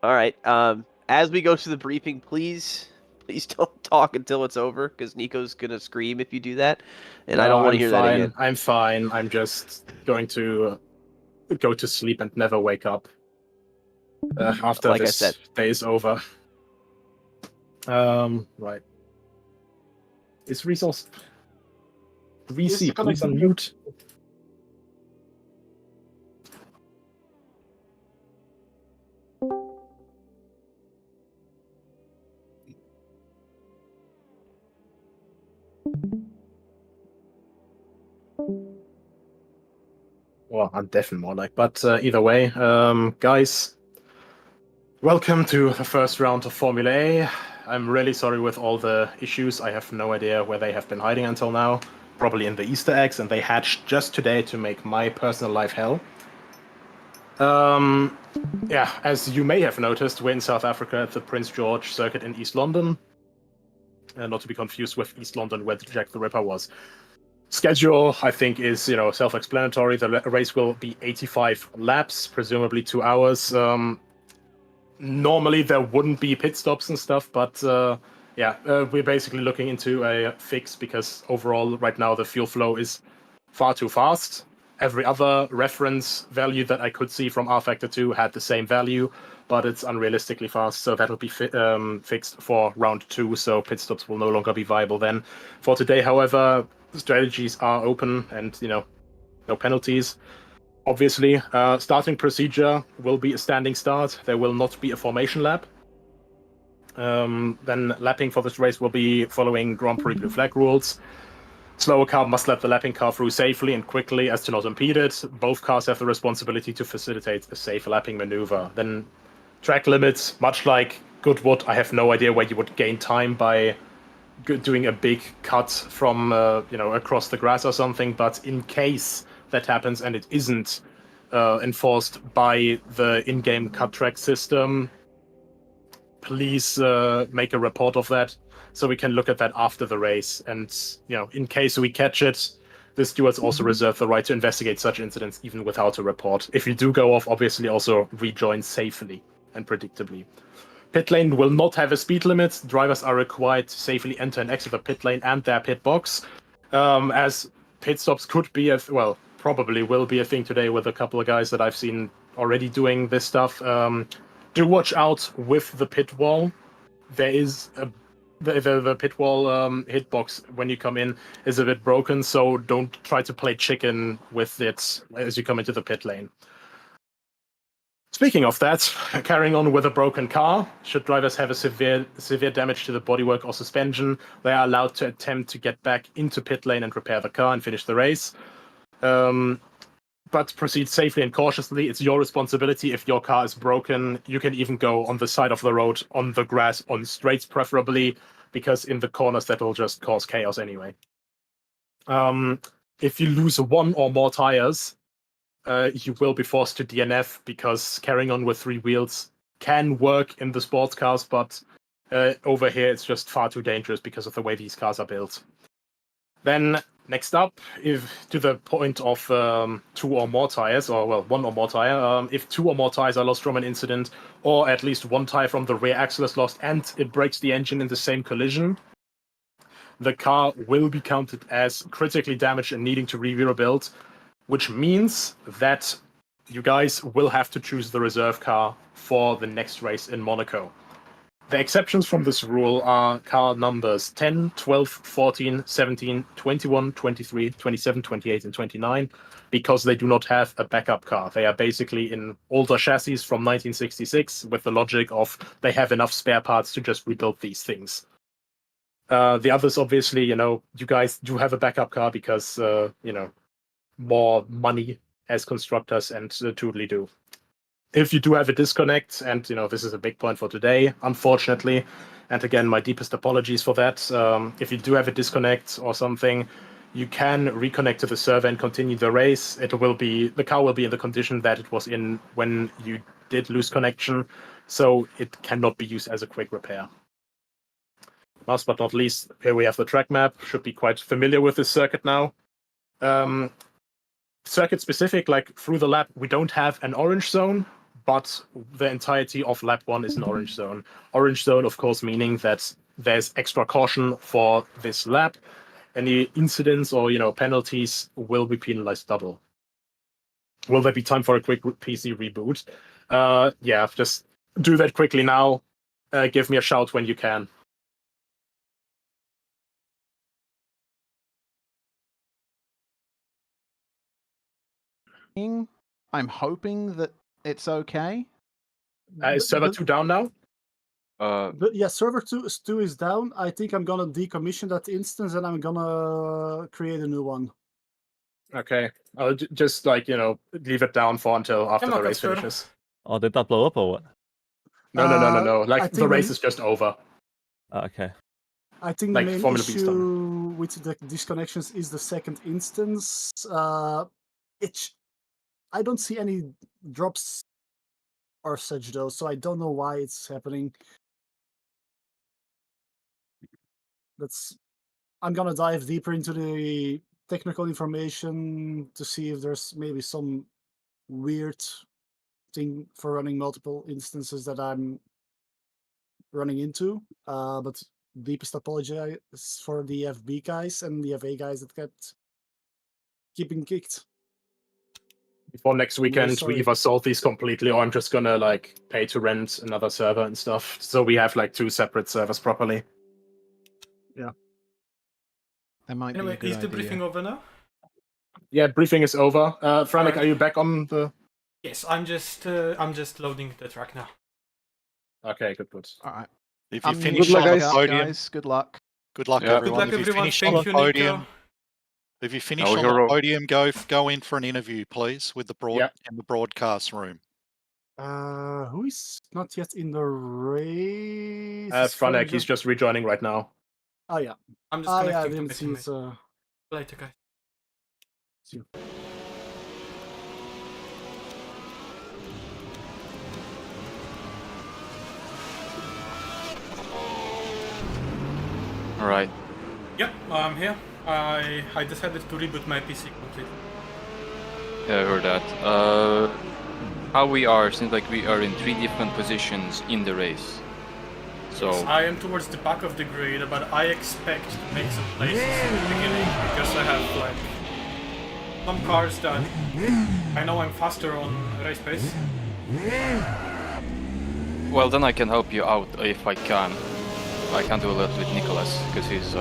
All right. As we go to the briefing, please Please don't talk until it's over, because Nico's gonna scream if you do that, and I don't want to hear that again. I'm fine. I'm just going to go to sleep and never wake up after Like I this said. day is over. Right. Is resource... VC, please unmute. Well, I'm definitely more like, but either way, guys, welcome to the first round of Formula A. I'm really sorry with all the issues. I have no idea where they have been hiding until now. Probably in the Easter eggs, and they hatched just today to make my personal life hell. Yeah, as you may have noticed, we're in South Africa at the Prince George circuit in East London. Not to be confused with East London, where Jack the Ripper was. Schedule, I think, is self-explanatory. The race will be 85 laps, presumably 2 hours. Normally there wouldn't be pit stops and stuff, but we're basically looking into a fix because overall right now the fuel flow is far too fast. Every other reference value that I could see from R-Factor 2 had the same value, but it's unrealistically fast, so that'll be fixed for round 2, so pit stops will no longer be viable then. For today, however, strategies are open and, no penalties. Obviously, starting procedure will be a standing start. There will not be a formation lap. Then lapping for this race will be following Grand Prix Blue Flag rules. Slower car must let the lapping car through safely and quickly as to not impede it. Both cars have the responsibility to facilitate a safe lapping maneuver. Then track limits, much like Goodwood, I have no idea where you would gain time by doing a big cut from across the grass or something, but in case that happens and it isn't enforced by the in-game cut track system, please make a report of that so we can look at that after the race. And in case we catch it, the stewards also reserve the right to investigate such incidents even without a report. If you do go off, obviously also rejoin safely and predictably. Pit lane will not have a speed limit. Drivers are required to safely enter and exit the pit lane and their pit box. As pit stops could be probably will be a thing today with a couple of guys that I've seen already doing this stuff. Do watch out with the pit wall. There is the pit wall hitbox when you come in is a bit broken, so don't try to play chicken with it as you come into the pit lane. Speaking of that, carrying on with a broken car, should drivers have a severe damage to the bodywork or suspension, they are allowed to attempt to get back into pit lane and repair the car and finish the race. But proceed safely and cautiously. It's your responsibility. If your car is broken, you can even go on the side of the road, on the grass, on straights preferably, because in the corners that will just cause chaos anyway. If you lose one or more tires, you will be forced to DNF, because carrying on with 3 wheels can work in the sports cars, but over here it's just far too dangerous because of the way these cars are built. Then next up, if to the point of 2 or more tires, or 1 or more tire, if 2 or more tires are lost from an incident, or at least 1 tire from the rear axle is lost and it breaks the engine in the same collision, the car will be counted as critically damaged and needing to be rebuilt, which means that you guys will have to choose the reserve car for the next race in Monaco. The exceptions from this rule are car numbers 10, 12, 14, 17, 21, 23, 27, 28, and 29, because they do not have a backup car. They are basically in older chassis from 1966 with the logic of they have enough spare parts to just rebuild these things. The others, obviously, you guys do have a backup car because, more money as constructors and totally do. If you do have a disconnect, and this is a big point for today, unfortunately, and again, my deepest apologies for that. If you do have a disconnect or something, you can reconnect to the server and continue the race. The car will be in the condition that it was in when you did lose connection, so it cannot be used as a quick repair. Last but not least, here we have the track map. Should be quite familiar with this circuit now. Circuit specific, like through the lap, we don't have an orange zone, but the entirety of lap 1 is an orange zone. Orange zone, of course, meaning that there's extra caution for this lap. Any incidents or penalties will be penalized double. Will there be time for a quick PC reboot? Yeah, just do that quickly now. Give me a shout when you can. I'm hoping that it's okay. Is server 2 down now? But yeah, server 2 is down. I think I'm gonna decommission that instance and I'm gonna create a new one. Okay, I'll just leave it down for until after the race finishes. Oh, did that blow up or what? No. I Like the think race is just over. Okay. I think Like, the main Formula B's issue with the disconnections is the second instance. I don't see any drops or such though, so I don't know why it's happening. I'm gonna dive deeper into the technical information to see if there's maybe some weird thing for running multiple instances that I'm running into. But deepest apologies for the FB guys and the FA guys that kept keeping kicked. Before next weekend, we sorry. either solve these completely, or I'm just gonna pay to rent another server and stuff, so we have 2 separate servers properly. Yeah. That might Anyway, be a good is the idea. briefing over now? Yeah, briefing is over. Franek, Alright. are you back on the? Yes, I'm just loading the track now. Okay, good. All right. If you I'm finish good on luck, the podium, guys. Good luck. good luck, Yeah. everyone. Good luck, If you everyone. finish on Thank the you, podium, Nico. if you finish No on hero. the podium, go in for an interview, please, with the in the broadcast room. Who is not yet in the race? Franek, he's just rejoining right now. Oh yeah. I'm just I connecting didn't to see my it. teammate. Later, guys. See you. All right. Yep, I'm here. I decided to reboot my PC completely. Yeah, I heard that. How we are, seems like we are in 3 different positions in the race. So Yes, I am towards the back of the grid, but I expect to make some places in the beginning because I have some cars that I know I'm faster on race pace. well, then I can help you out if I can. I can do a lot with Nicholas because he's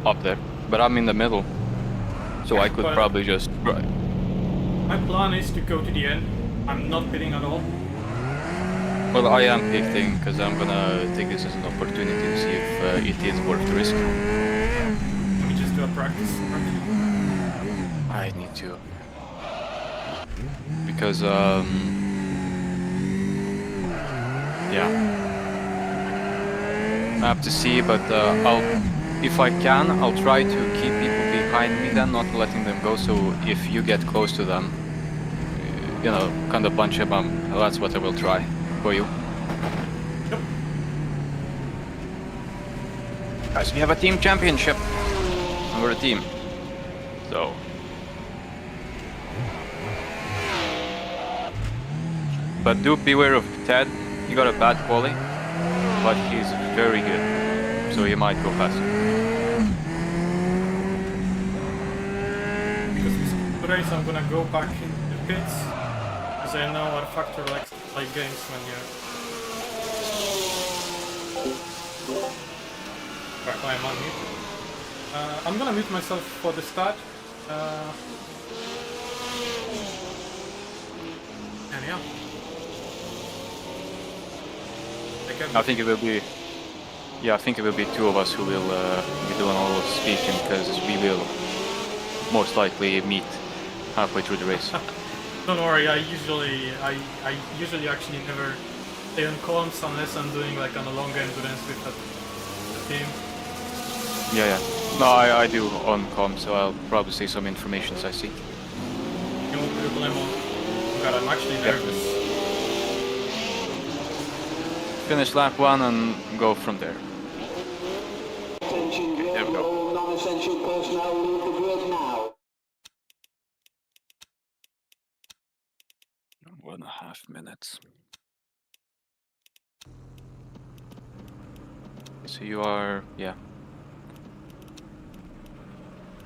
up there, but I'm in the middle, so I could But probably just. my plan is to go to the end. I'm not pitting at all. Well, I am pitting because I'm gonna take this as an opportunity to see if it is worth the risk. Let me just do a practice. I need to. Because, yeah. I have to see, but if I can, I'll try to keep people behind me then, not letting them go, so if you get close to them, kind of punch them, that's what I will try for you. Yep. Guys, we have a team championship, and we're a team, so... But do beware of Ted. He got a bad quali, but he's very good, so he might go faster. Because we skipped the race, I'm gonna go back in the pits, because I know our factor likes to play games when you're... Right, I'm on mute. I'm gonna mute myself for the start. And yeah. I think it will be, I think it will be 2 of us who will be doing all of speaking, because we will most likely meet halfway through the race. Don't worry, I usually actually never stay on comms unless I'm doing like on a long endurance with the team. Yeah. No, I do on comm, so I'll probably say some information as I see. No problemo. God, I'm actually nervous. Finish lap 1 and go from there. Okay, there we go. Non-essential personnel leave the grid now. 1.5 minutes. So you are, yeah.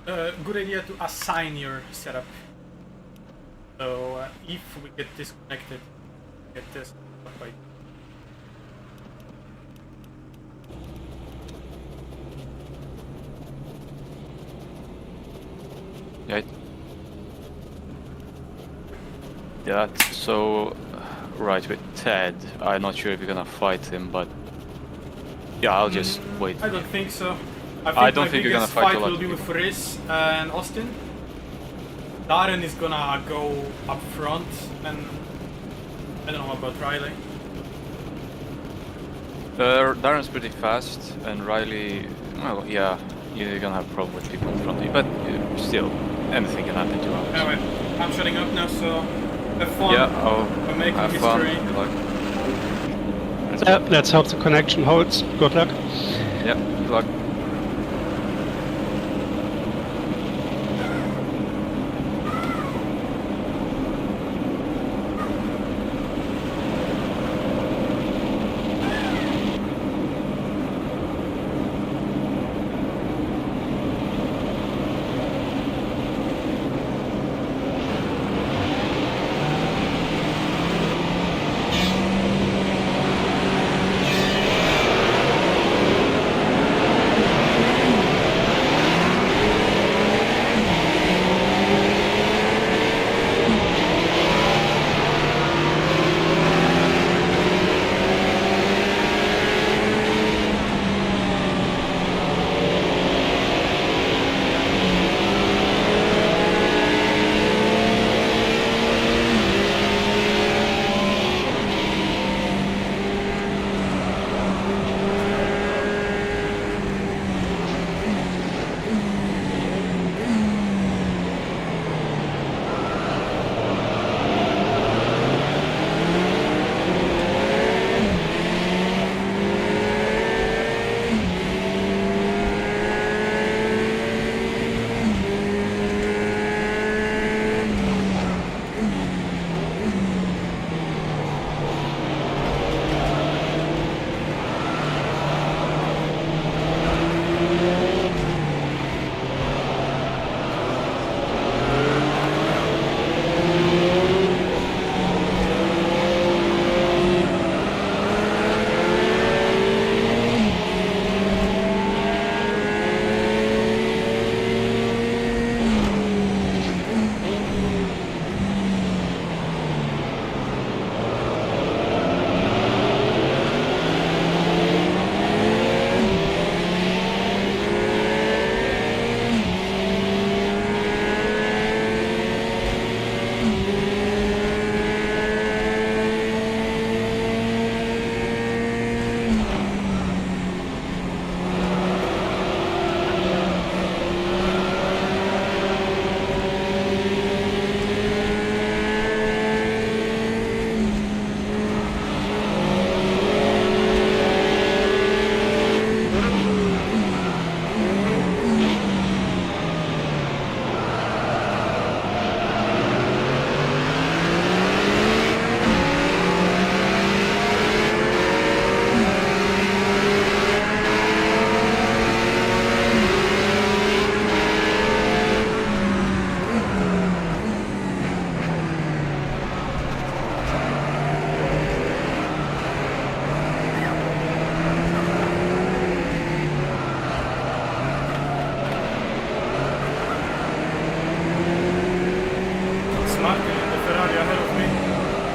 Good idea to assign your setup. So if we get disconnected, get this by. Yeah. Yeah. So, right with Ted, I'm not sure if you're gonna fight him, but yeah, I'll just wait. I don't think so. I don't think you're gonna fight a lot will of be with people. Prix and Austin. Darren is gonna go up front, and I don't know about Riley. Darren's pretty fast, and Riley, well, yeah, you're gonna have a problem with people in front of you, but still, anything can happen to us. Anyway, I'm shutting up now, so have fun. Yeah, We're making have history. fun. Good luck. Let's hope the connection holds. Good luck. Yeah, good luck.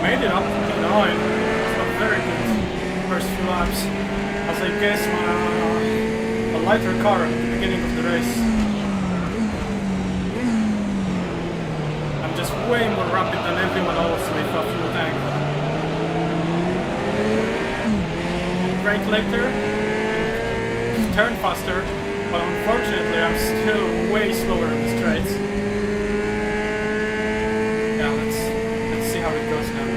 made it up to P9. So very good first few laps. As I guess a lighter car at the beginning of the race. I'm just way more rapid than everyone else with a fuel tank. Brake later, turn faster, but unfortunately I'm still way slower in the straights. Yeah, let's see how it goes now.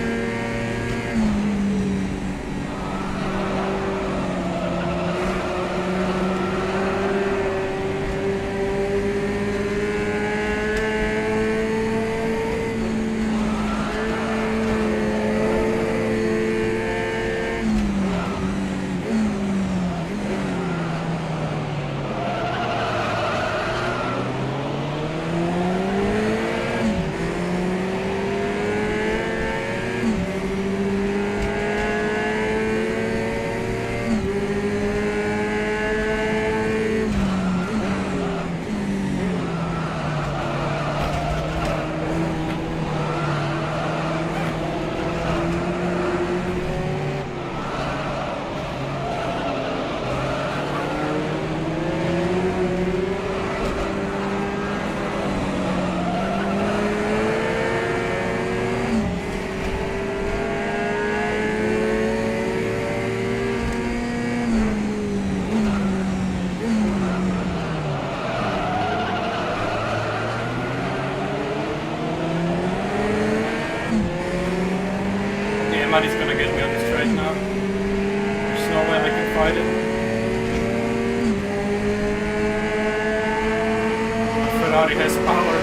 Somebody's gonna get me on this straight now. There's no way I can fight it. Ferrari has power.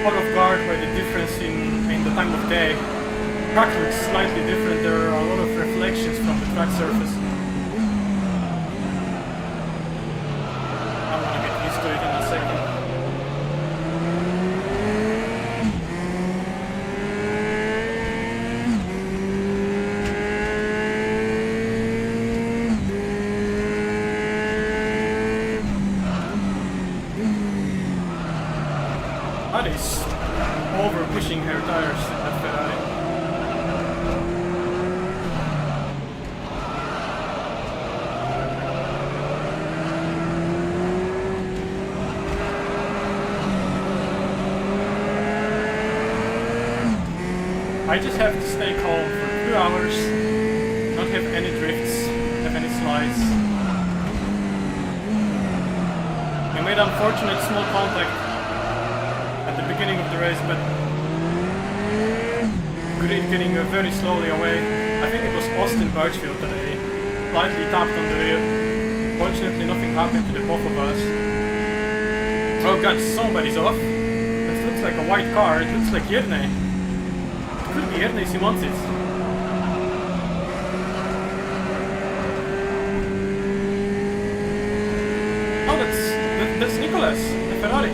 Out of guard by the difference in the time of day. Track looks slightly different. There are a lot of reflections from the track surface. I'm gonna get used to it in a second. That is over pushing her tires at Ferrari. I just have to stay calm for 2 hours, not have any drifts, have any slides. We made unfortunate small contact at the beginning of the race, but grid getting very slowly away. I think it was Austin Birchfield that I slightly tapped on the rear. Fortunately, nothing happened to the both of us. Oh god, somebody's off. This looks like a white car. It looks like Jirne. It could be Jirne Simonsis. Oh, that's Nicholas, the Ferrari.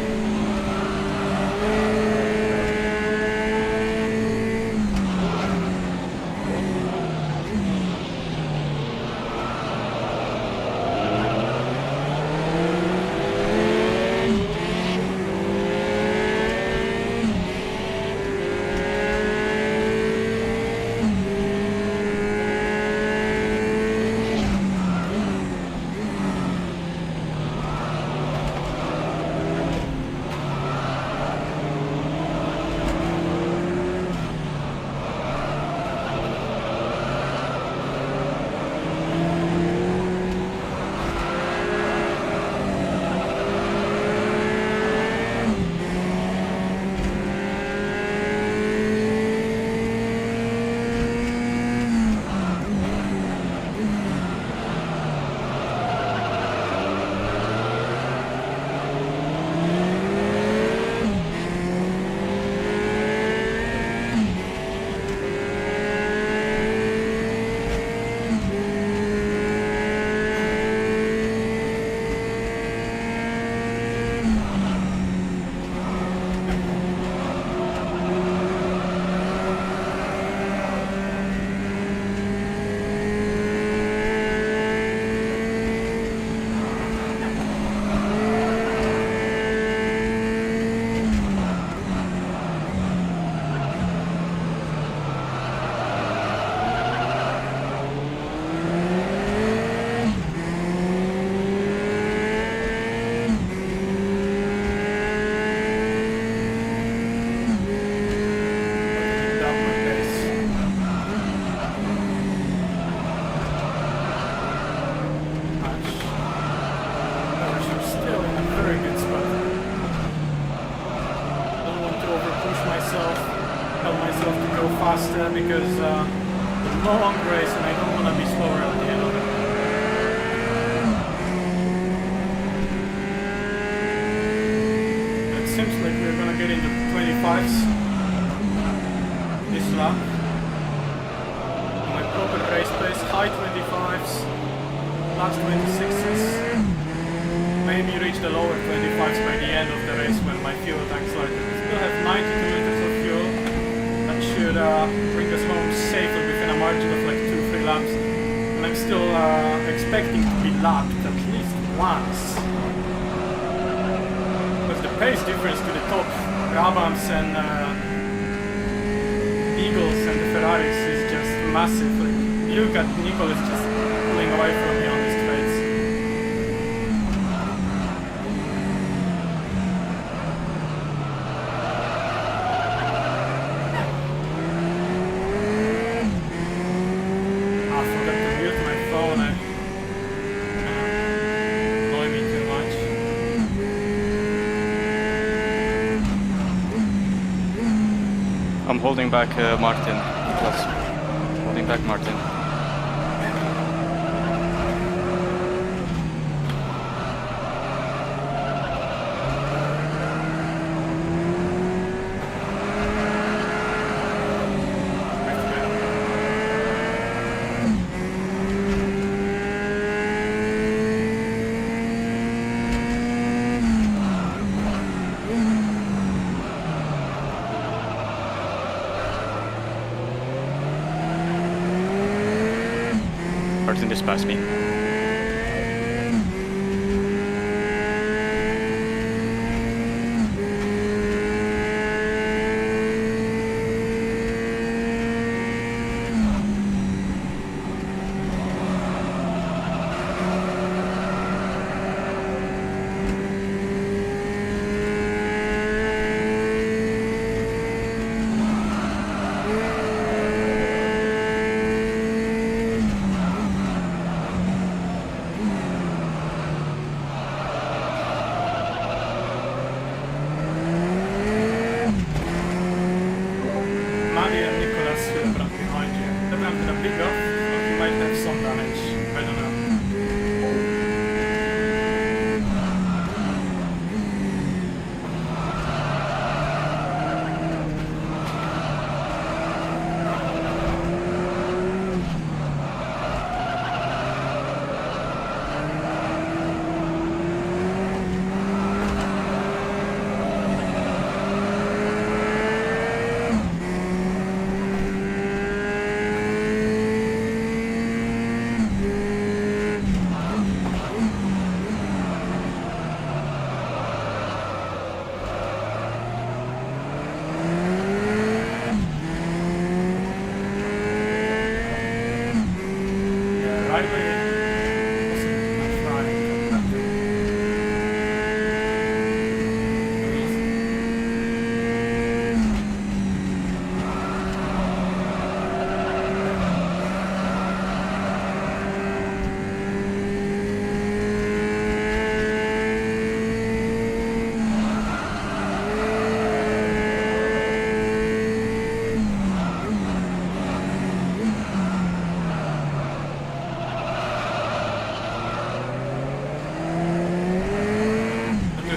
faster because the long race and I don't want to be slower at the end of it. It seems like we're gonna get into 25s this lap. My proper race pace, high 25s, last 26s. Maybe reach the lower 25s by the end of the race when my fuel tank's loaded. We still have 92 liters of fuel. That should bring us home safely within a margin of like 2-3 laps. And I'm still expecting to be lapped at least once. Because the pace difference to the top Brabhams and Eagles and the Ferraris is just massive. Like, look at Nicholas just pulling away from me on the straights. I forgot to mute my phone. Annoy me too much. I'm holding back Martin. Plus, holding back Martin. Martin just passed me. Maddie and Nicholas Hildebrand behind you. Hildebrand did a big off, so he might have some damage. I don't know.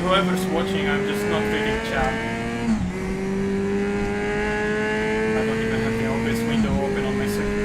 Whoever's watching, I'm just not reading chat. I don't even have the OBS window open on my second.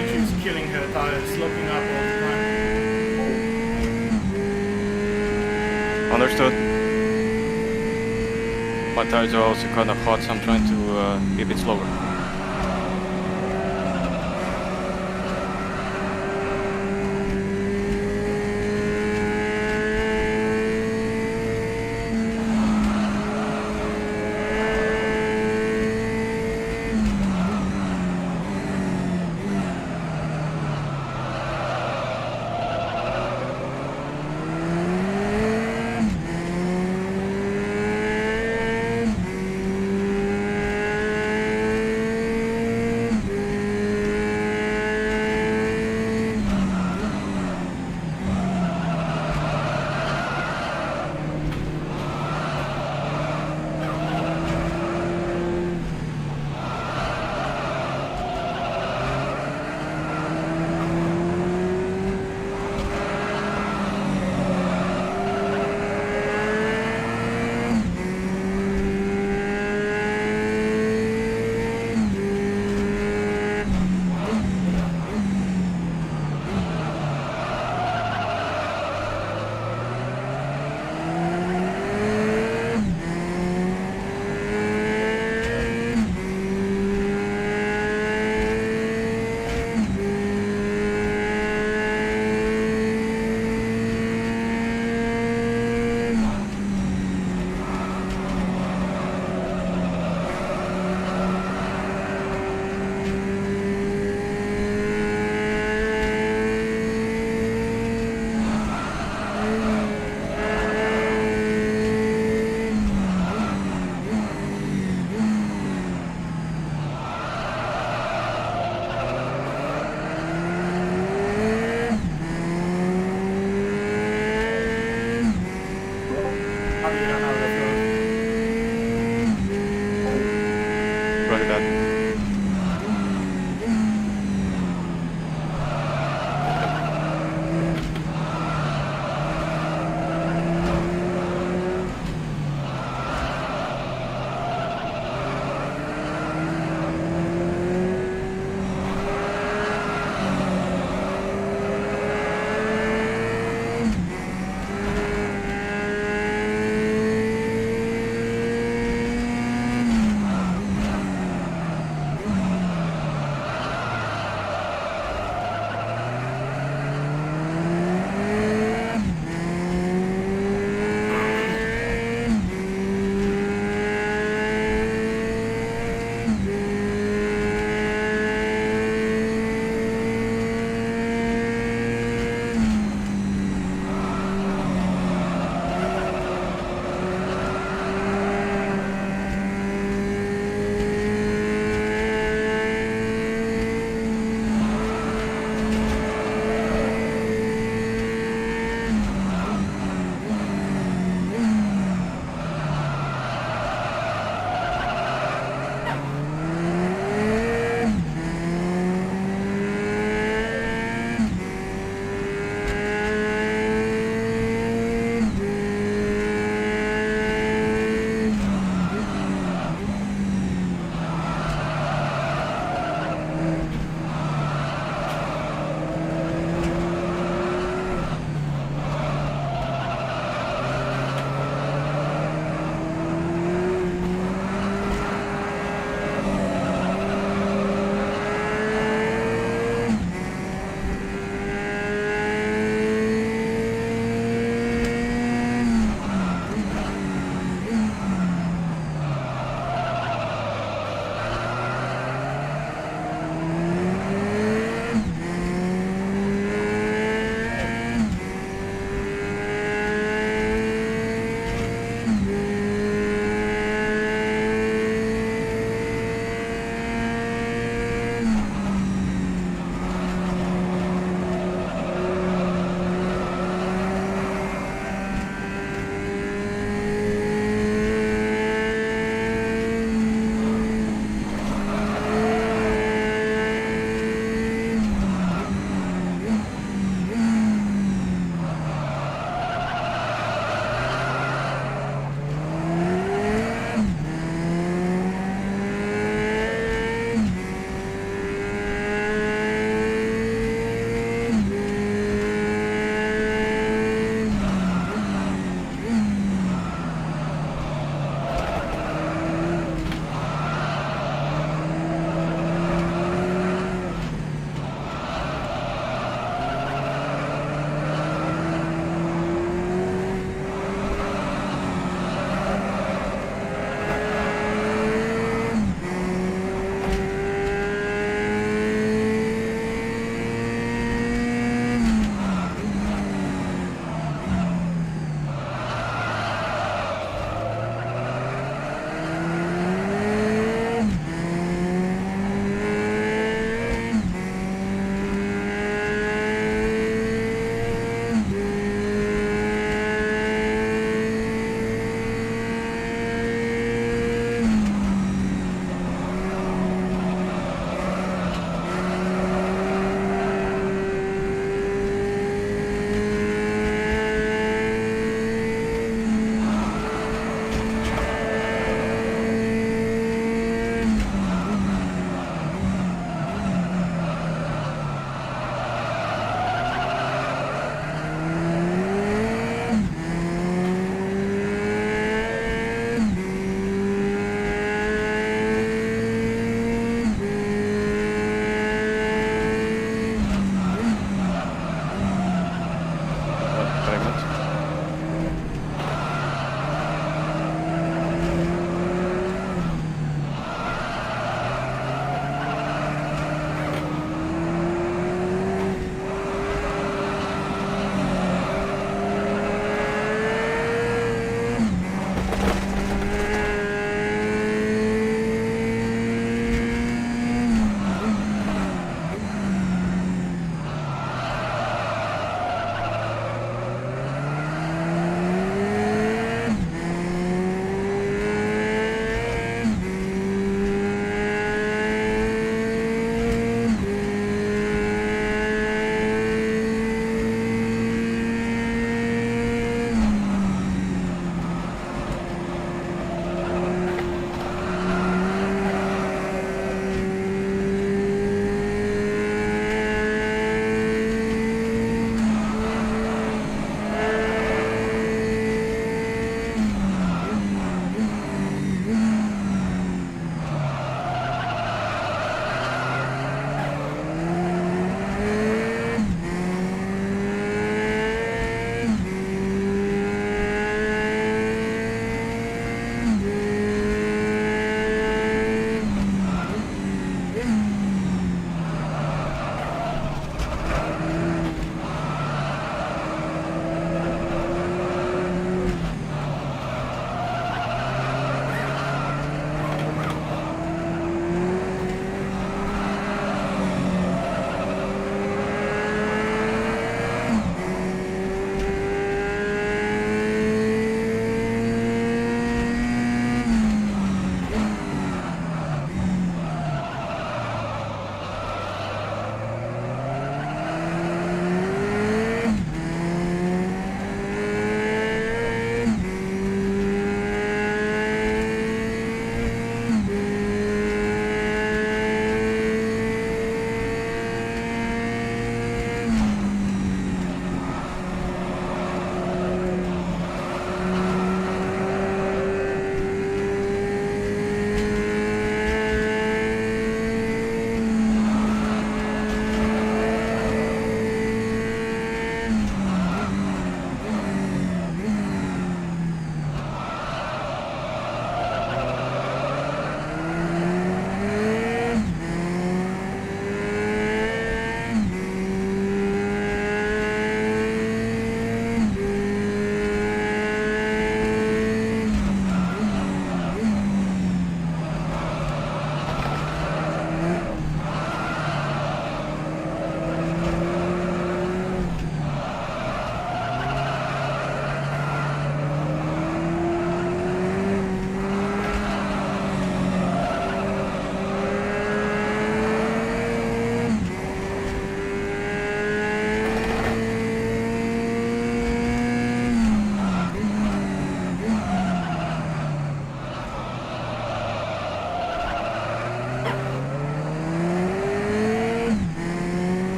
behind you is killing her tires, locking up all the time. Understood. My tires are also kind of hot, so I'm trying to be a bit slower.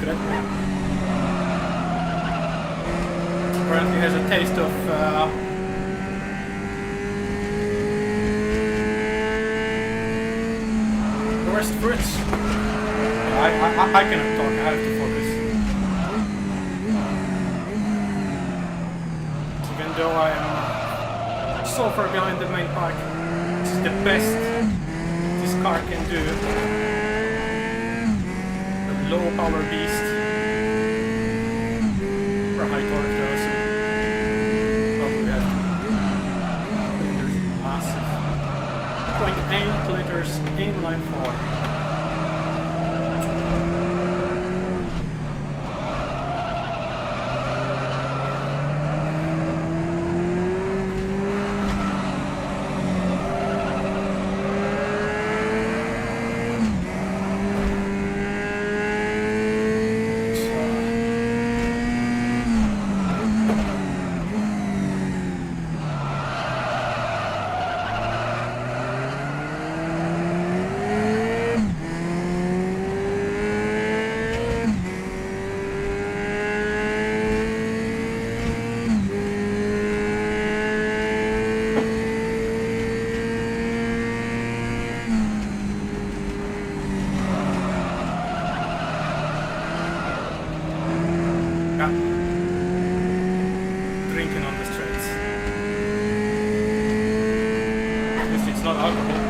good. Apparently has a taste of worst fruits. I cannot talk, I have to focus. Even though I am so far behind the main pack, this is the best this car can do. A low power beast. For high torque though, so probably have to. Massive. 0.8 liters inline 4. Drinking on the streets. At least it's not alcohol.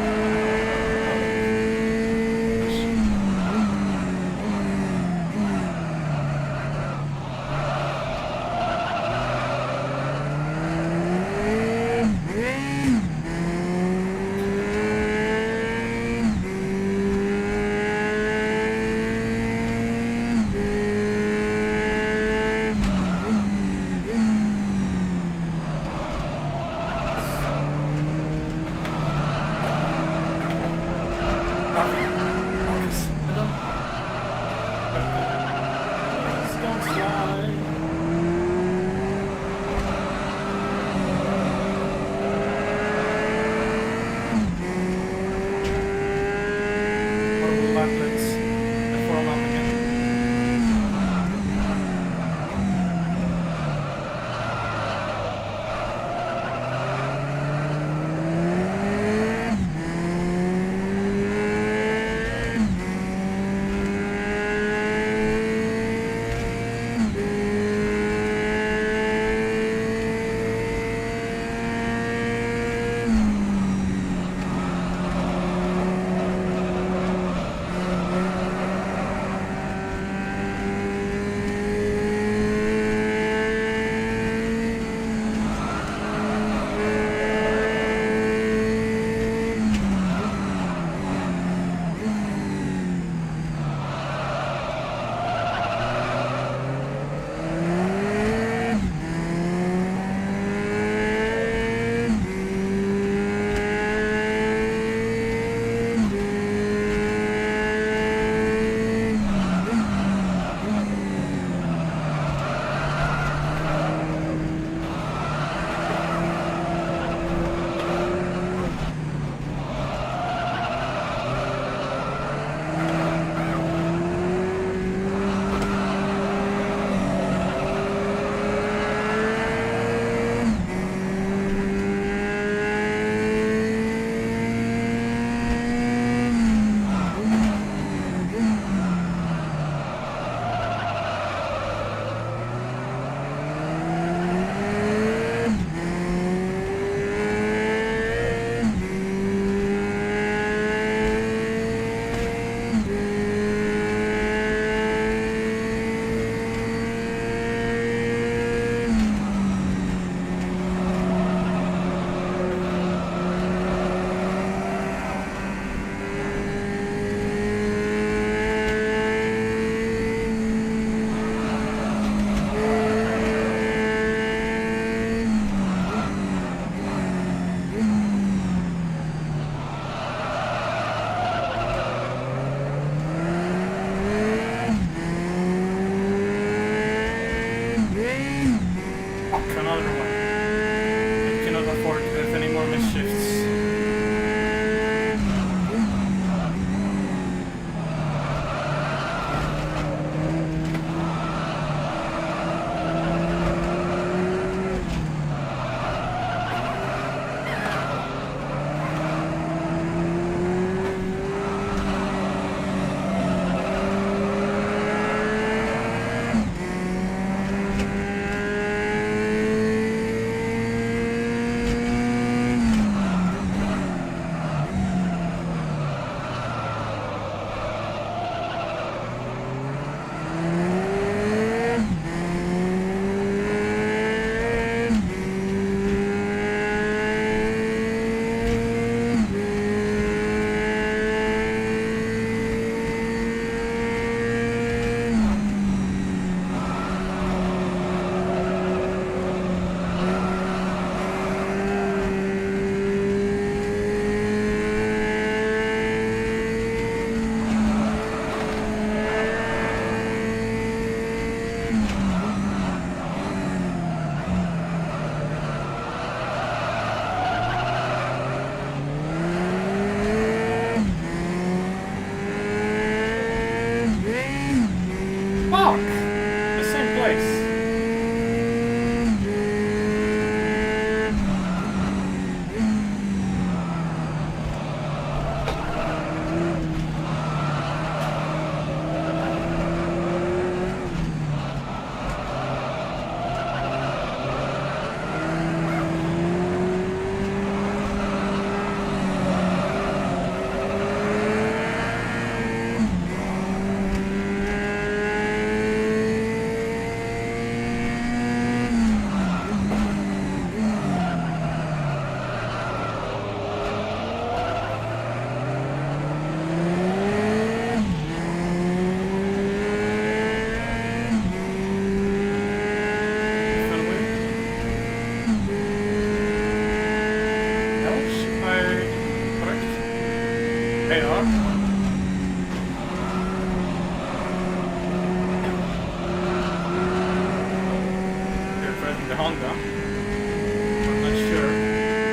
Honda. I'm not sure.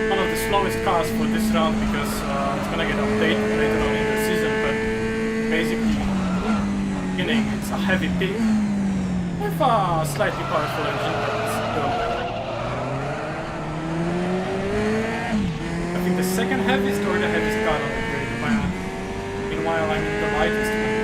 One of the slowest cars for this round because it's gonna get updated later on in the season, but basically, beginning it's a heavy pig with a slightly powerful engine, but still. I think the second heaviest or the heaviest car on the grid. Meanwhile, I'm in the lightest one.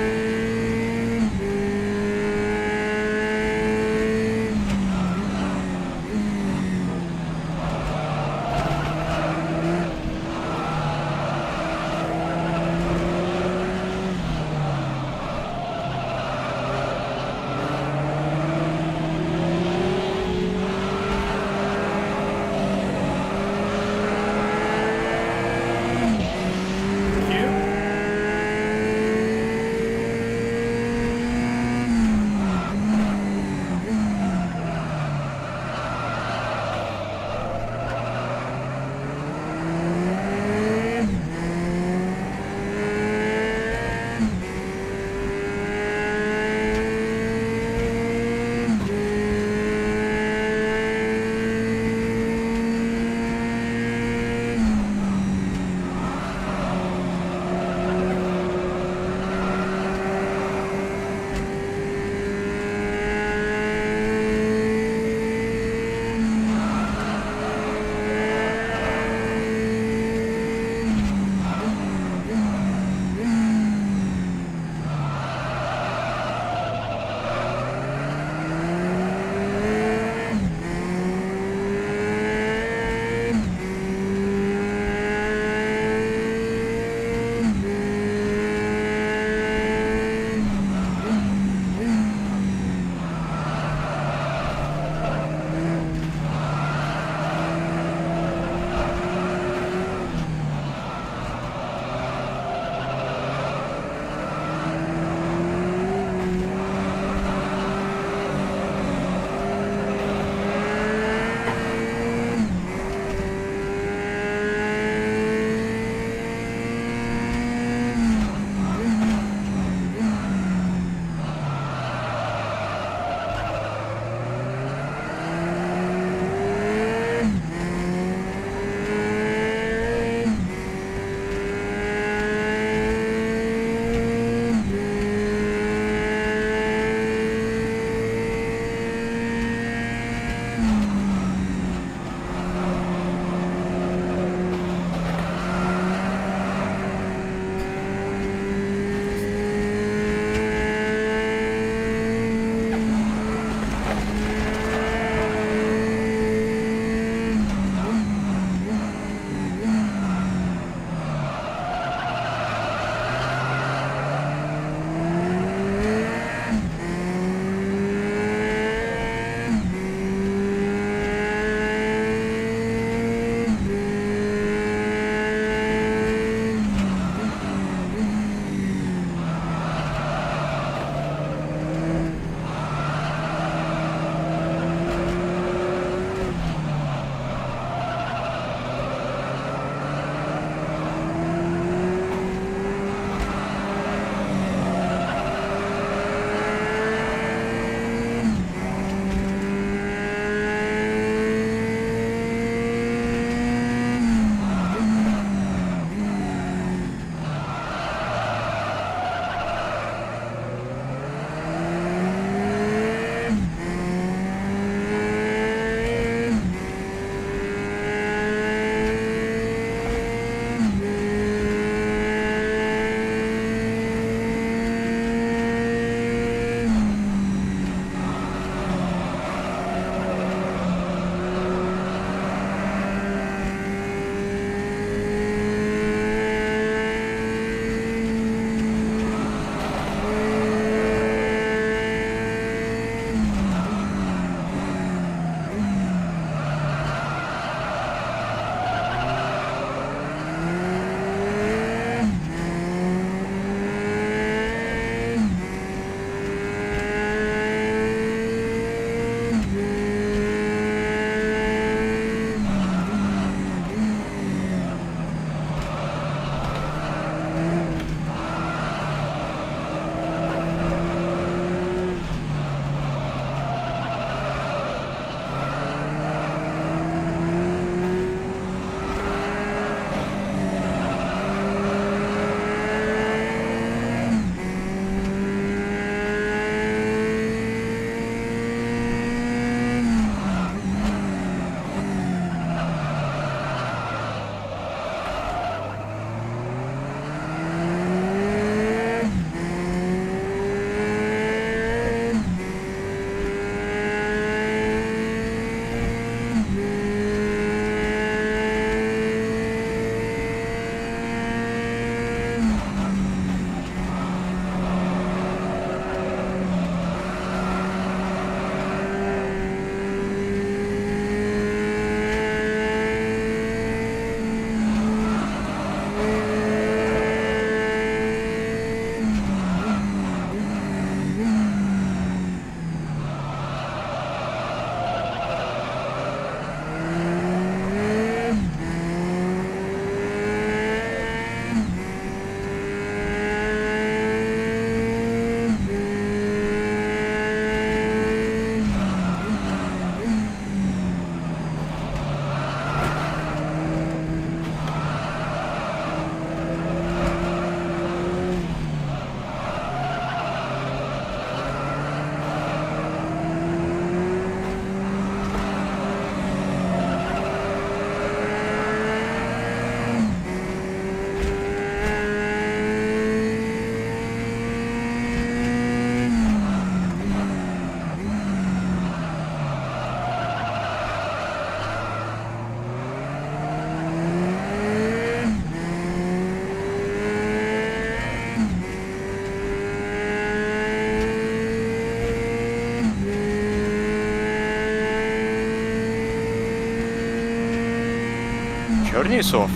journey is off.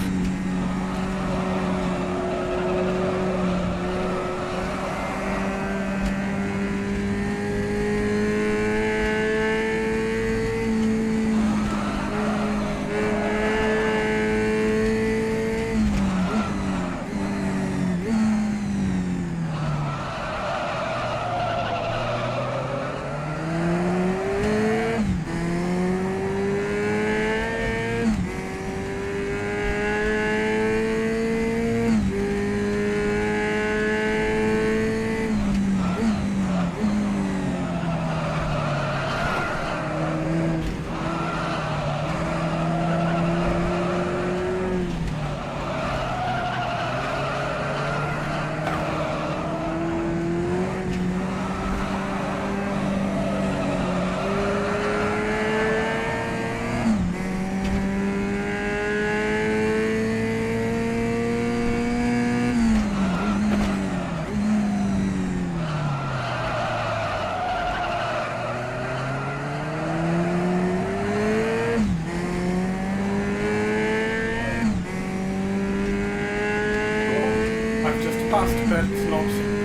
I've just passed belt knobs.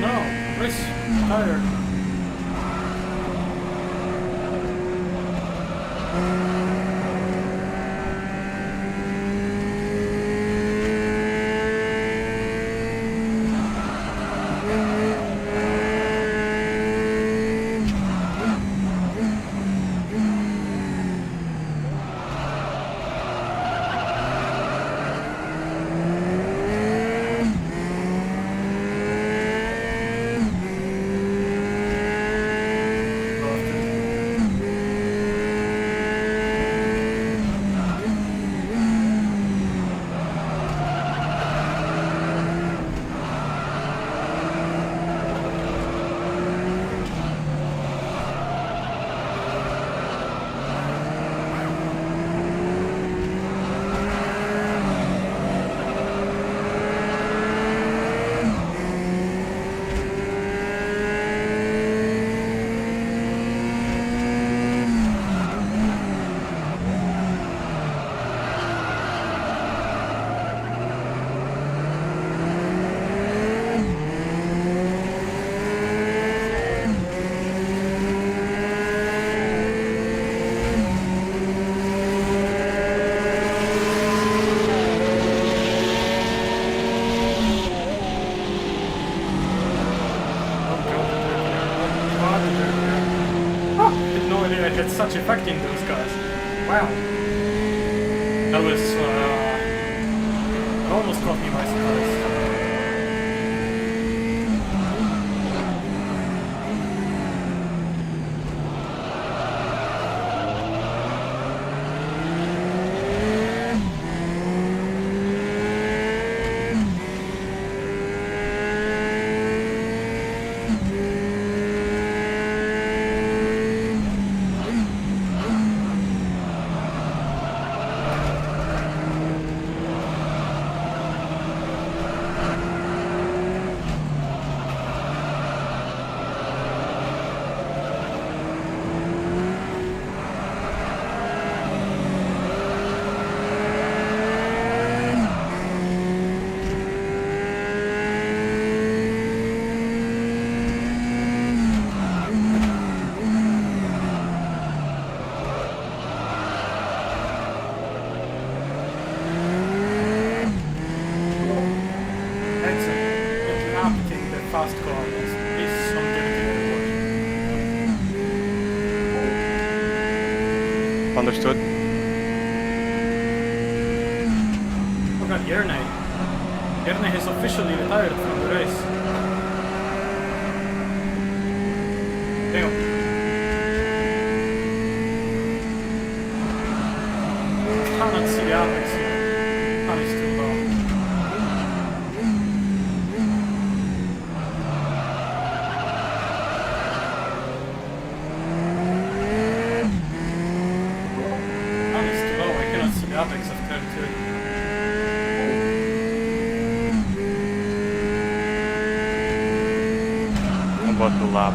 no, Chris, tired. I had such effect in those guys. Wow. That was it almost caught me by surprise. Fast car is something Understood. Oh god, Yerne. Yerne has officially retired from the race. Damn. Cannot see the apex here. Sun is too low. Apex of turn 2. About the lap,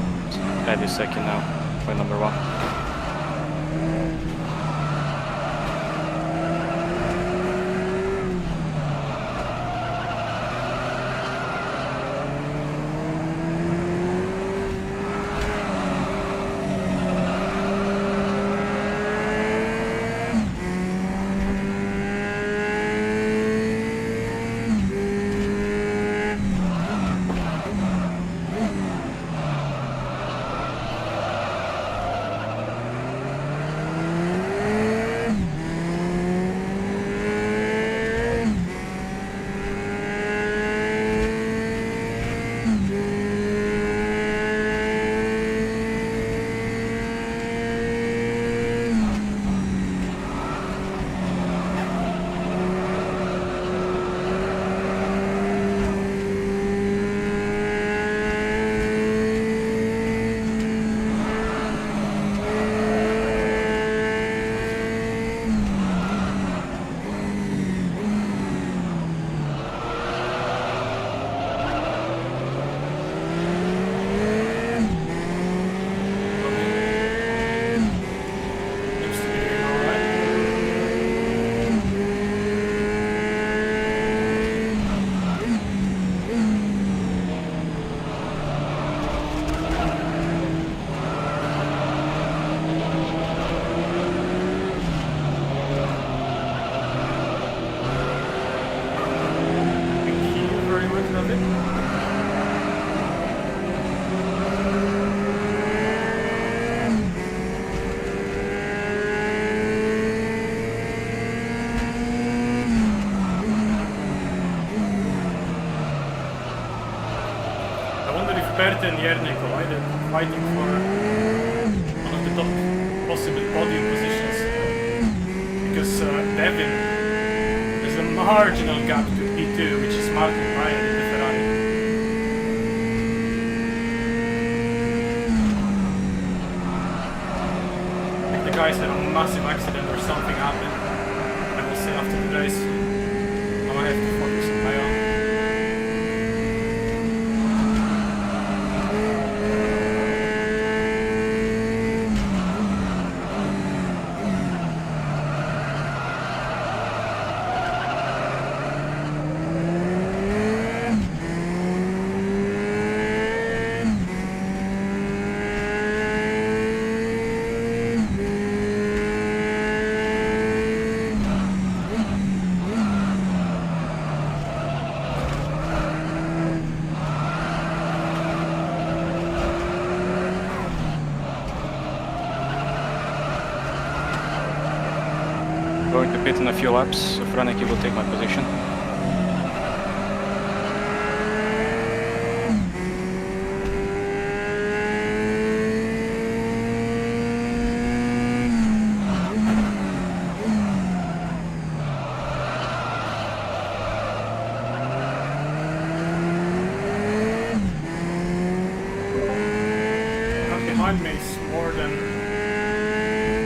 Eddie second now, for number 1. Bert and Jerne collided, fighting for one of the top possible podium positions. Because Devin, there's a marginal gap to P2, which is Martin Ryan in the Ferrari. If the guys had a massive accident or something happened, I will say after the race, I might have to focus on my own. Going to pit in a few laps, so Franeki will take my position. Behind me is more than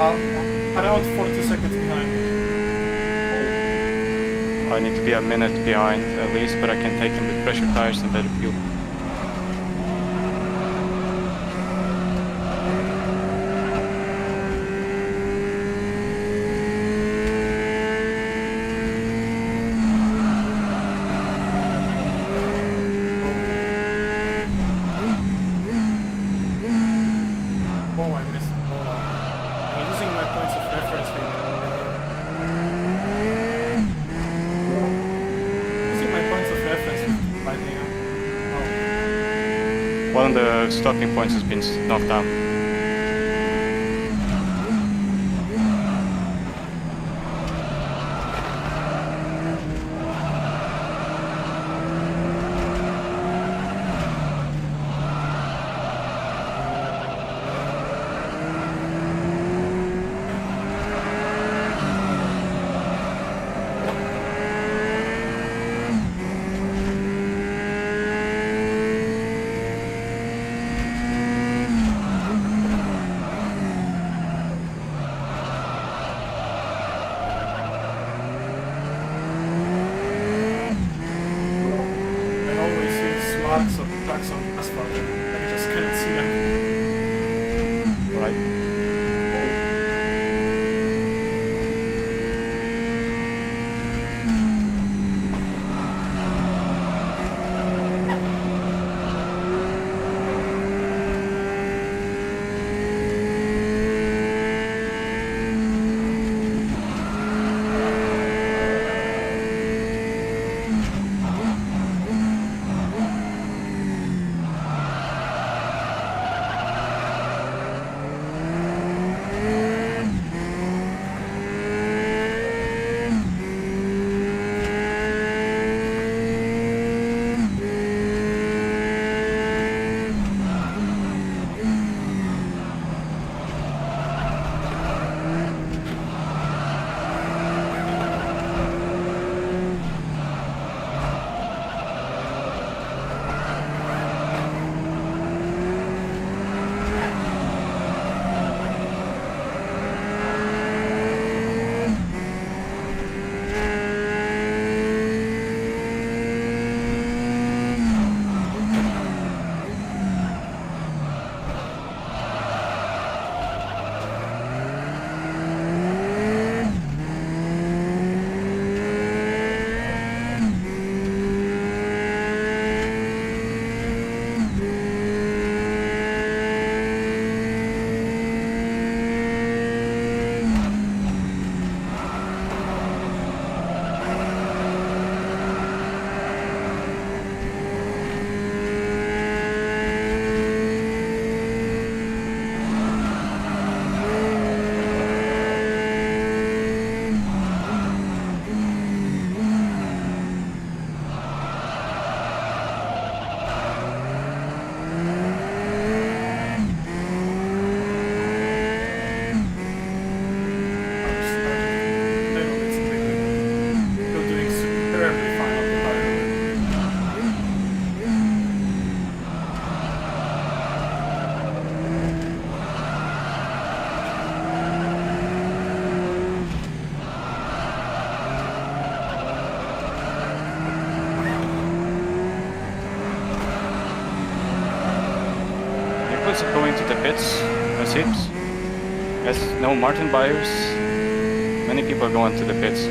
around 40 seconds behind me. I need to be a minute behind at least, but I can take him with pressure tires and better fuel. Oh, I missed the ball. I'm losing my points of reference here. Losing my points of reference by the One of the stopping points has been knocked down. marks of tracks on asphalt. I just cannot see them. Right. Who's going to the pits? That's it. Yes, no Martin buyers. Many people are going to the pits.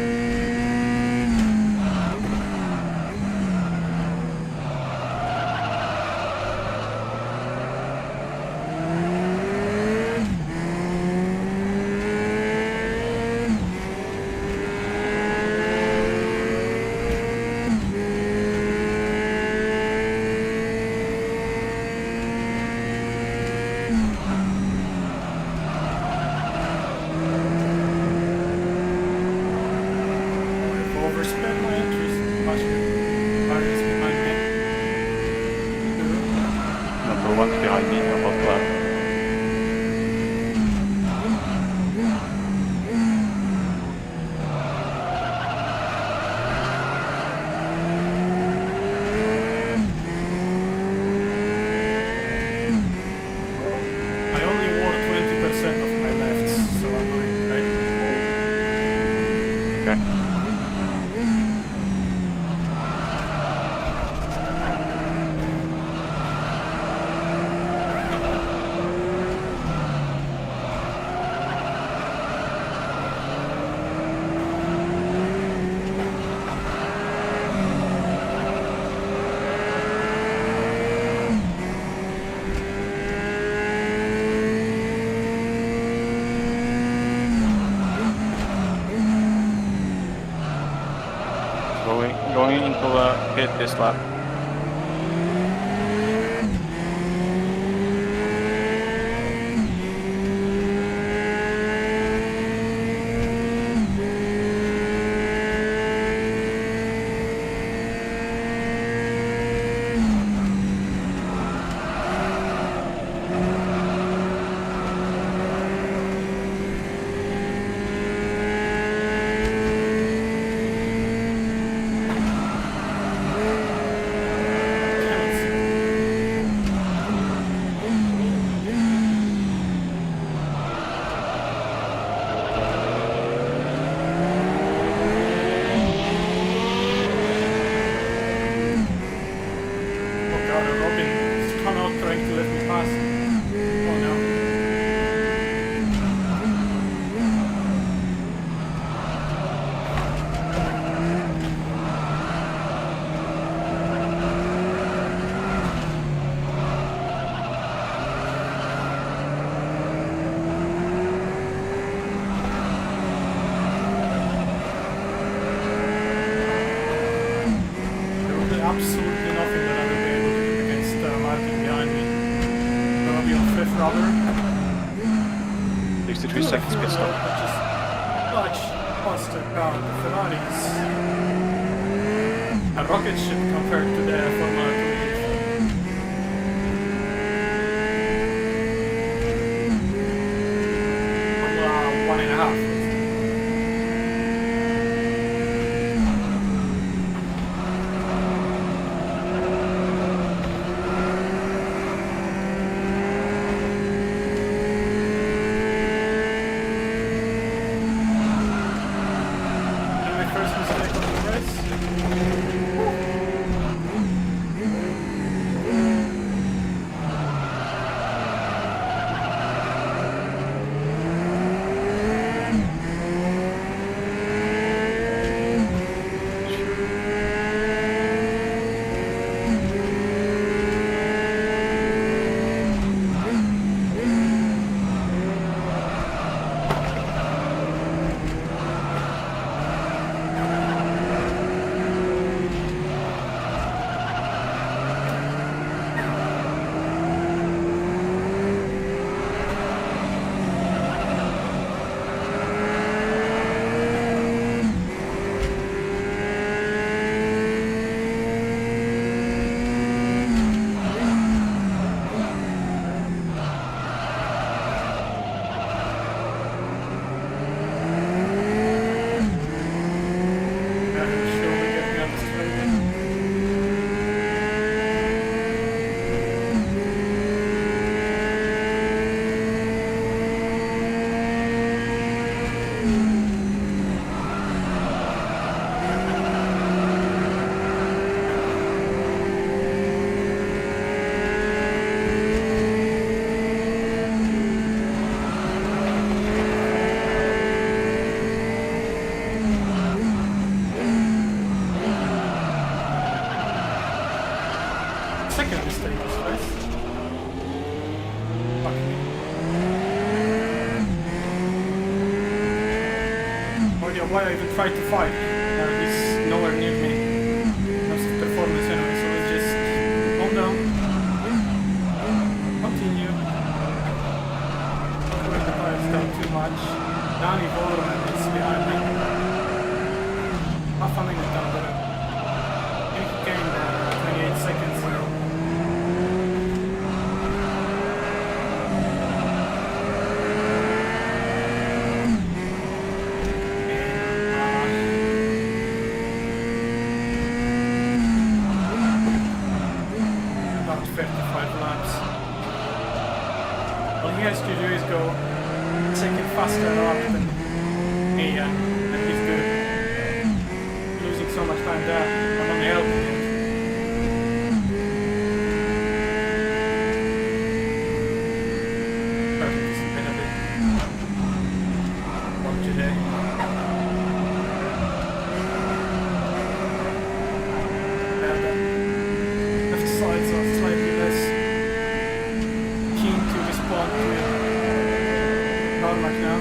Going into the pit this lap. Absolutely nothing that I will be able to do against Martin behind me. Gonna be on 5th rather. 63 seconds pit stop. Just much faster car. The Ferraris. A rocket ship compared to the Formula 2. Formula 1.5. why I even tried to fight. He's nowhere near me. That's the performance anyway, so let's just calm down. Continue. Don't worry the tires down too much. Danny Volerman is behind me. Half a minute down there. I think he gained 28 seconds now. About 55 laps. All he has to do is go a second faster up than me and he's good. Losing so much time there. I'm only helping him. Perfect, it's been a bit fun today. Left sides are slightly less keen to respond to tarmac now.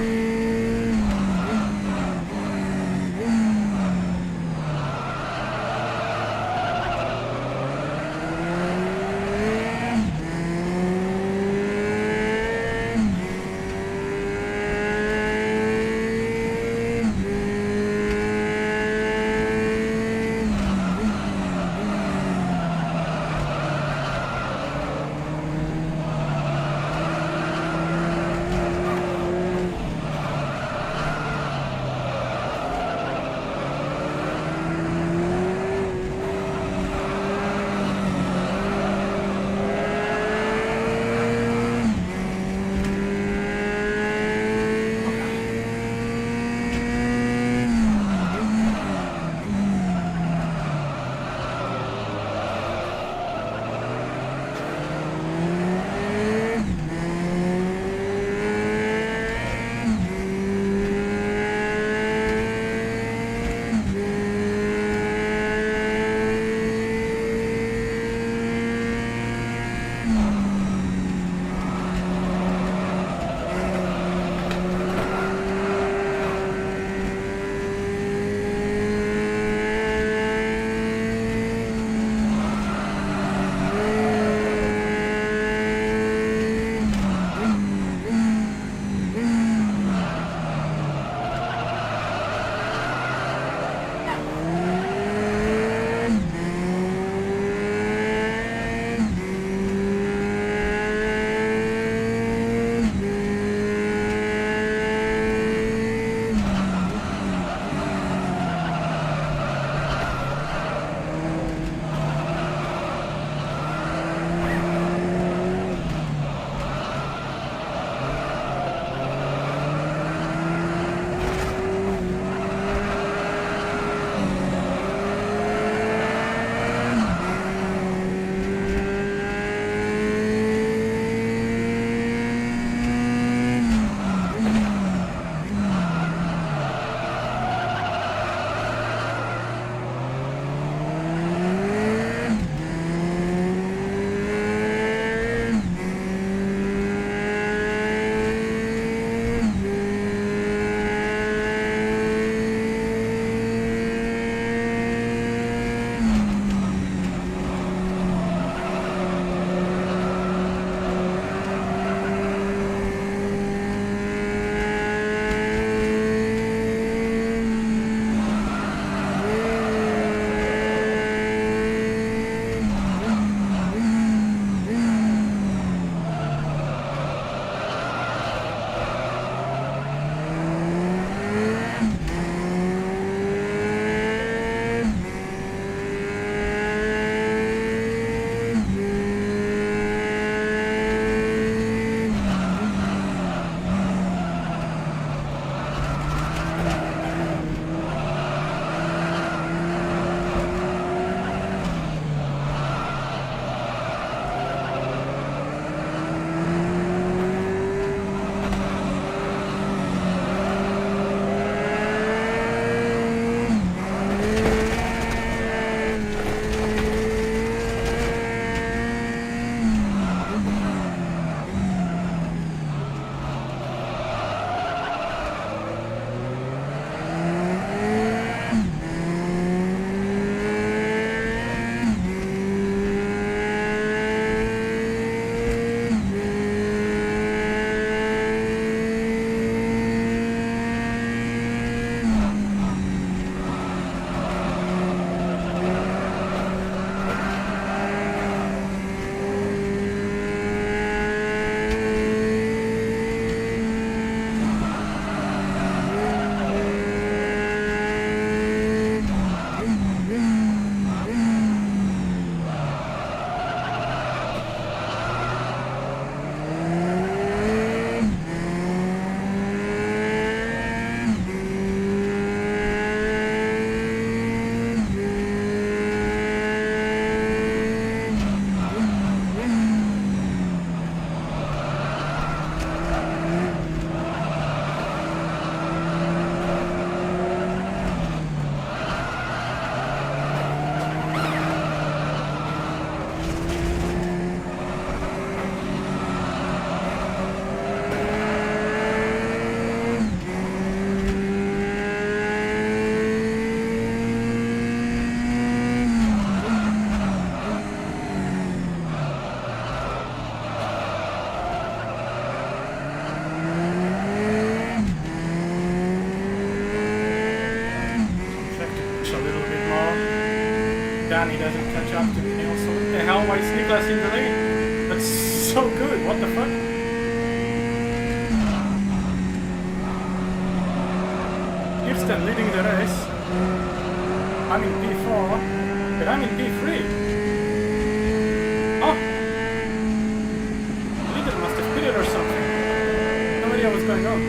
Danny doesn't catch up to me also. What the hell? Why is Niklas in the lead? That's so good. What the fuck? Kirsten leading the race. I'm in P4, but I'm in P3. Oh! The leader must have pitted or something. No idea what's going on.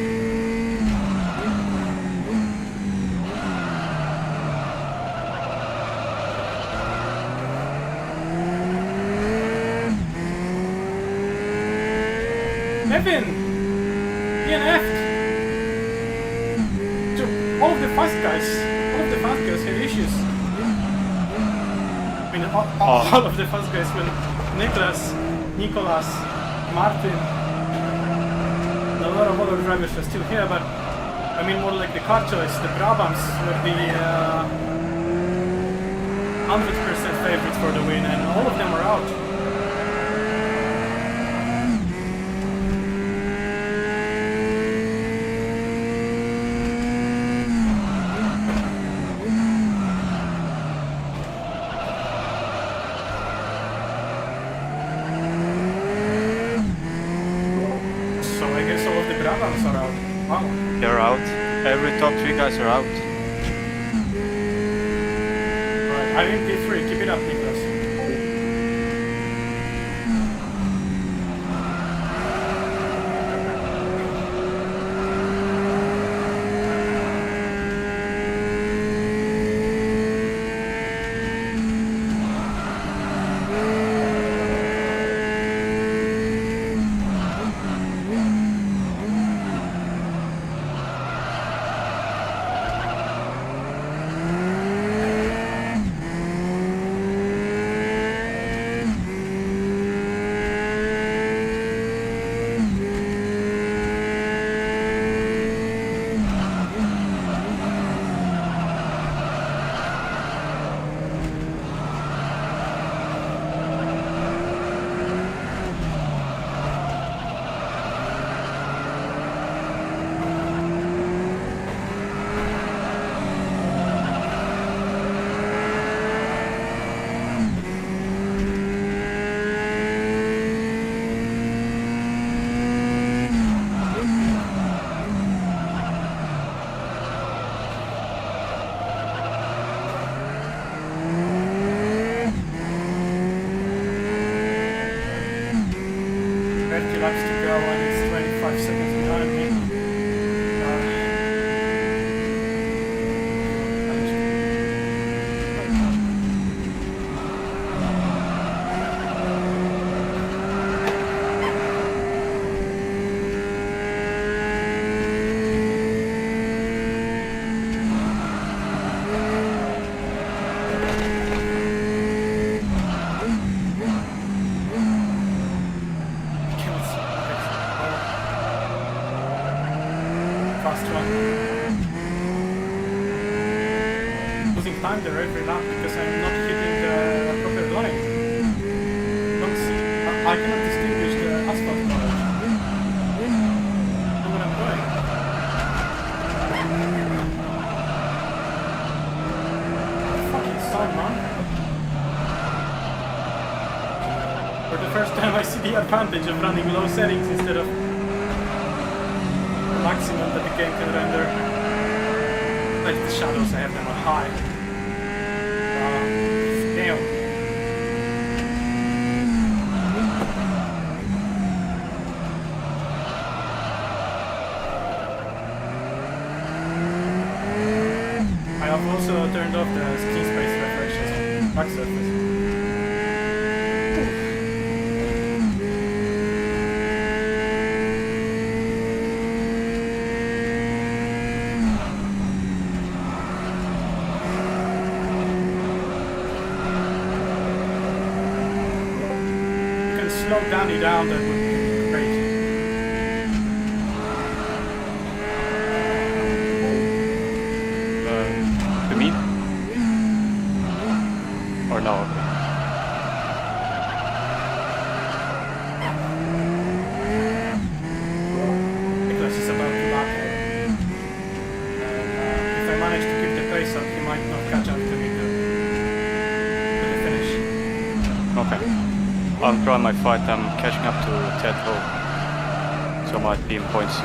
Evan! DNF'd! So all of the fast guys had issues. I mean, all of the fast guys, when Nicholas, Martin, and a lot of other drivers are still here, but I mean more like the car choice, the Brabhams were the 100% favorites for the win, and all of them are out. They're out. Every top 3 guys are out. Right, I'm in P3. Keep it up, Niklas. Laps to go and it's 25 seconds behind me. Losing time there every lap because I'm not hitting the proper line. Don't see. I cannot distinguish the asphalt color. Know where I'm going. Fucking son, man. For the first time I see the advantage of running low settings instead of the maximum that the game can render. Like the shadows, I have them on high. Damn. I have also turned off the screen space reflections on back surface. Slow Danny down, that would be great. To me? Or no? Niklas is about to lap him. And if I manage to keep the pace up, he might not catch up to me to the I'm drawing my fight. I'm catching up to Ted Ho, so I might be in points.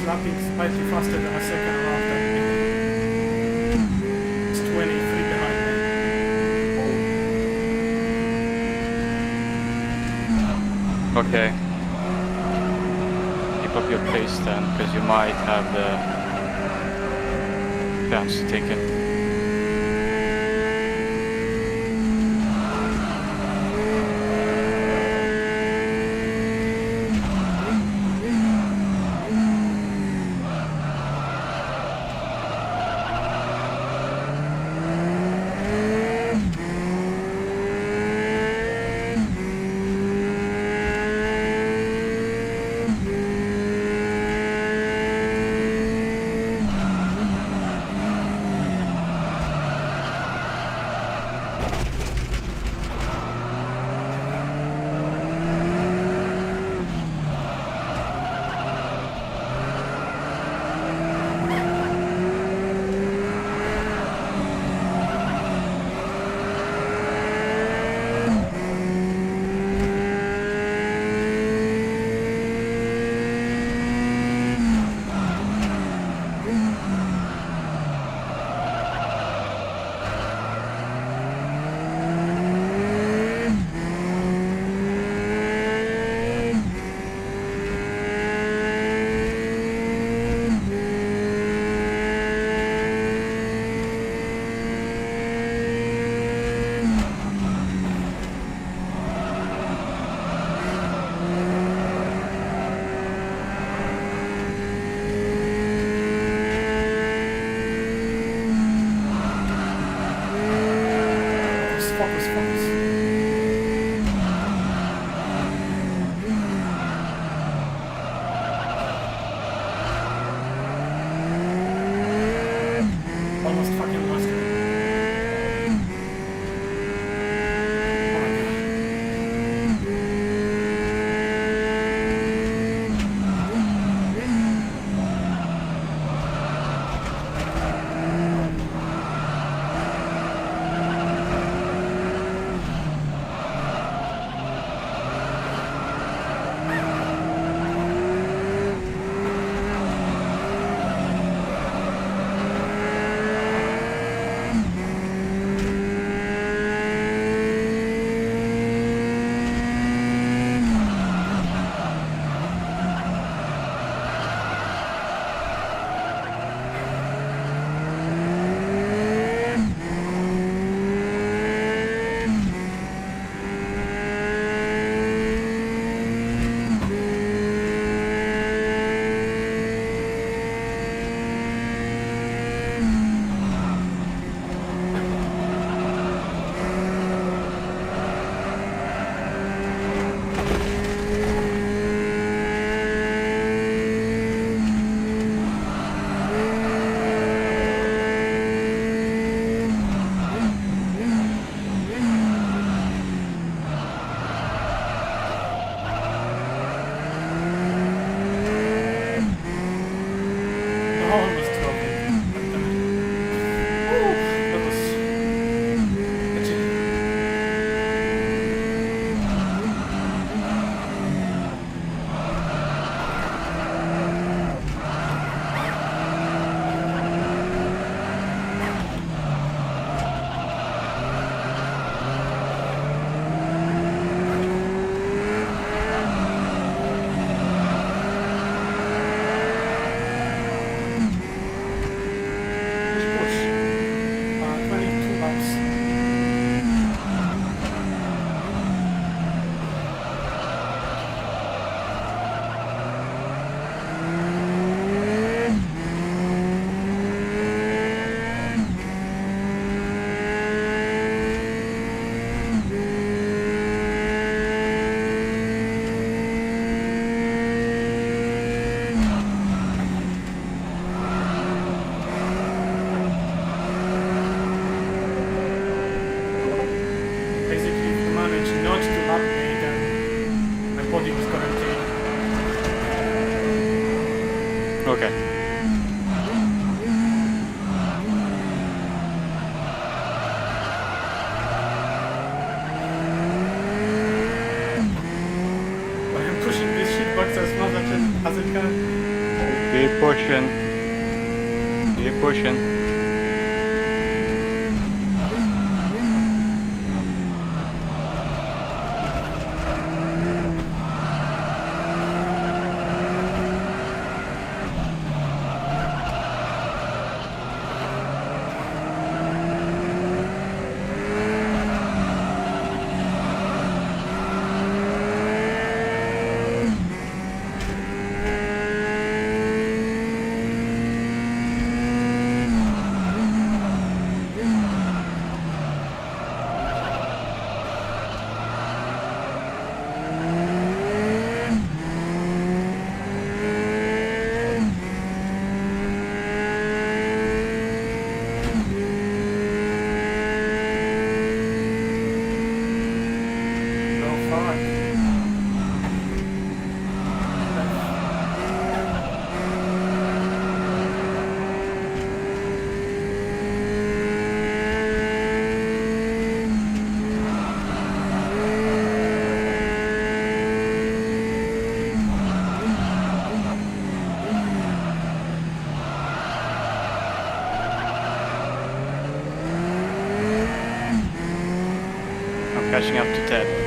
lapping slightly faster than a second after. Okay. Keep up your pace then, because you might have the chance to take it. Almost fucking lost it. Okay. I'm pushing this shitbox as much as it can. Keep pushing. Keep pushing. catching up to Ted.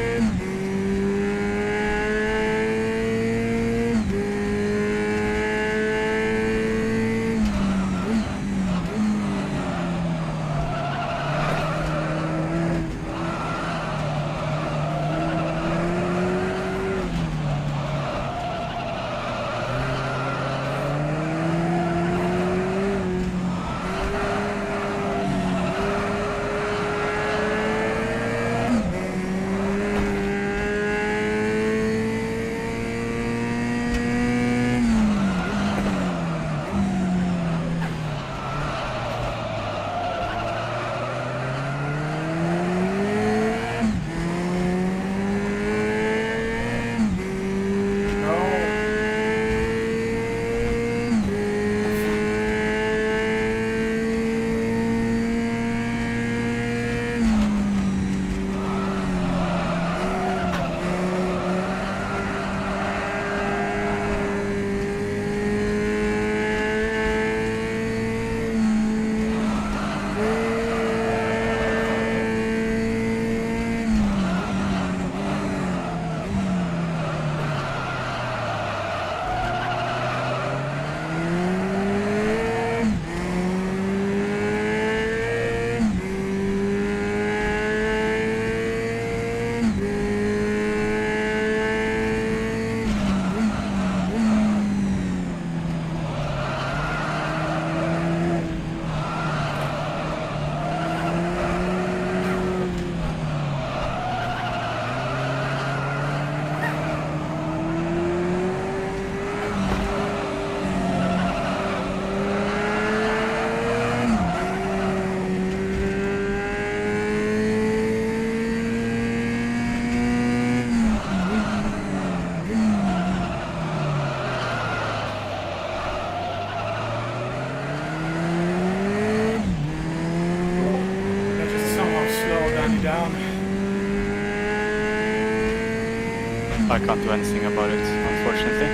I can't do anything about it, unfortunately.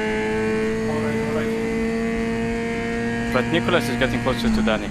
Alright. But Nicholas is getting closer to Danny.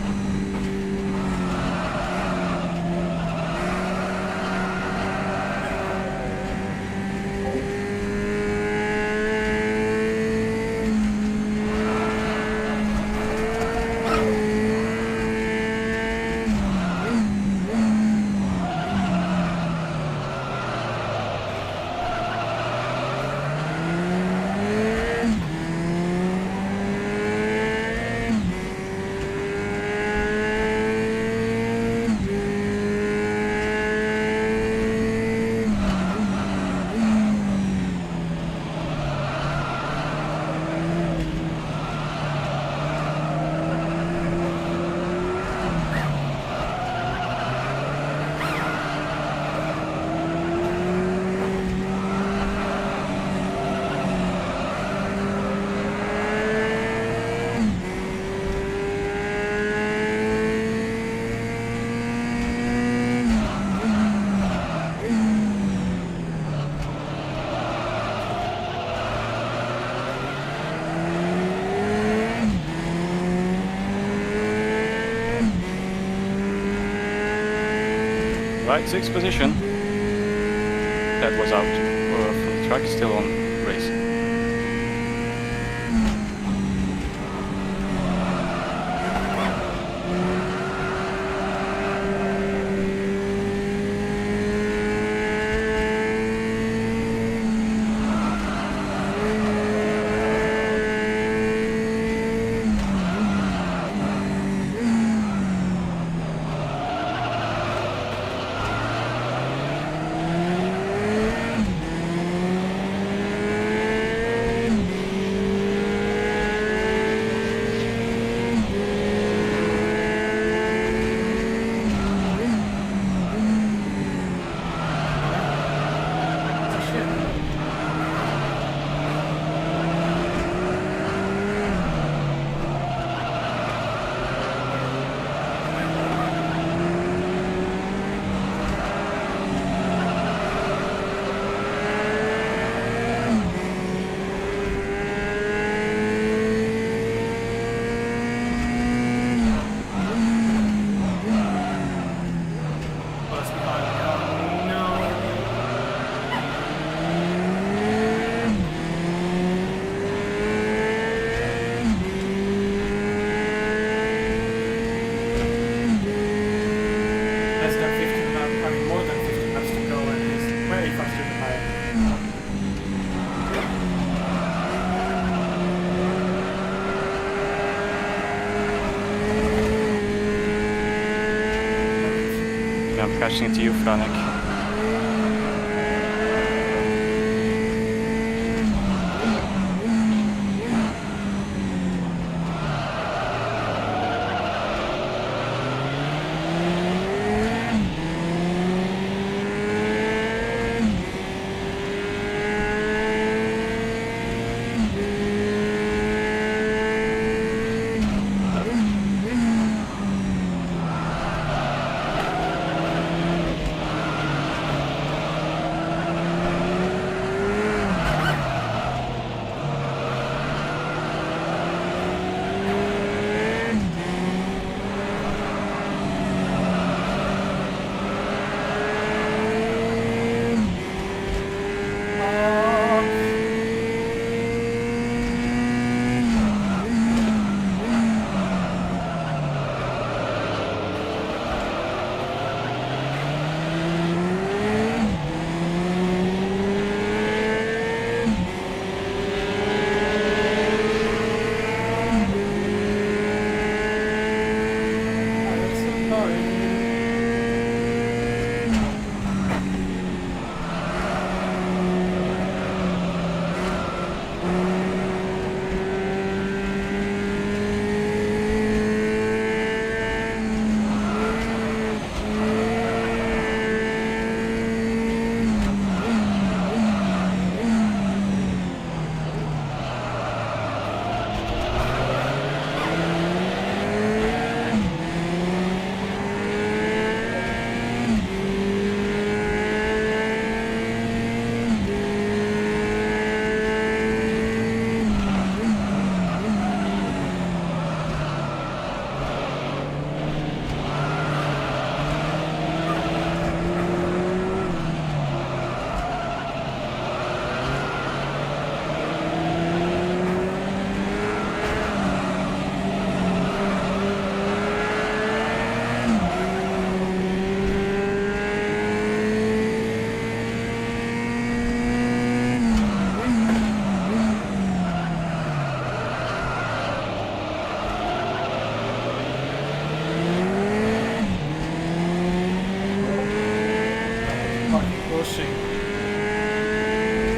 Right, sixth position. That was out from the track, still on race. catching it to you, Franek.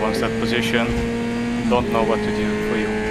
Once that position, don't know what to do for you.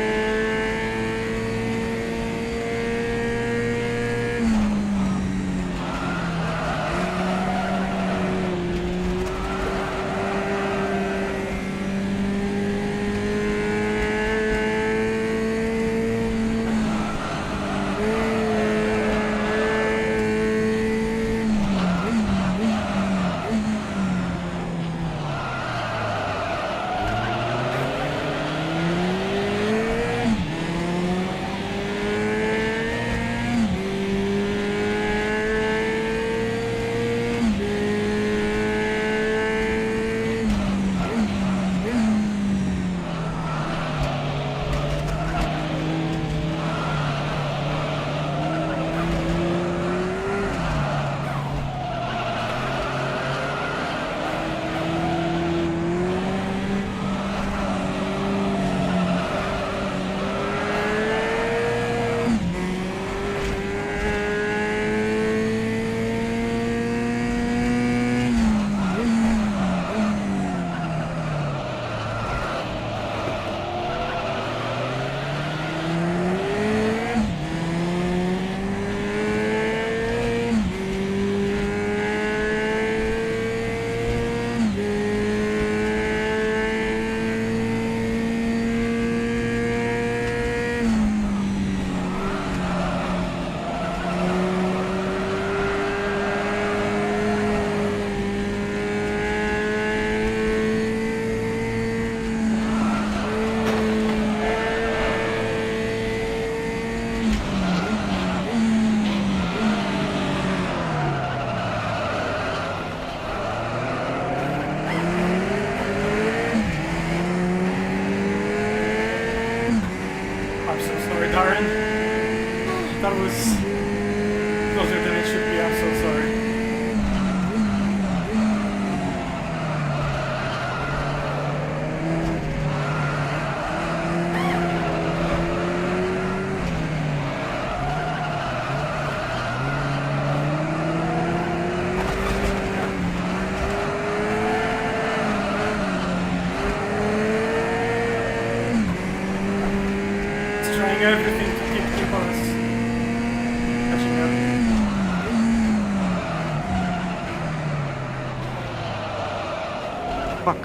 Fuck.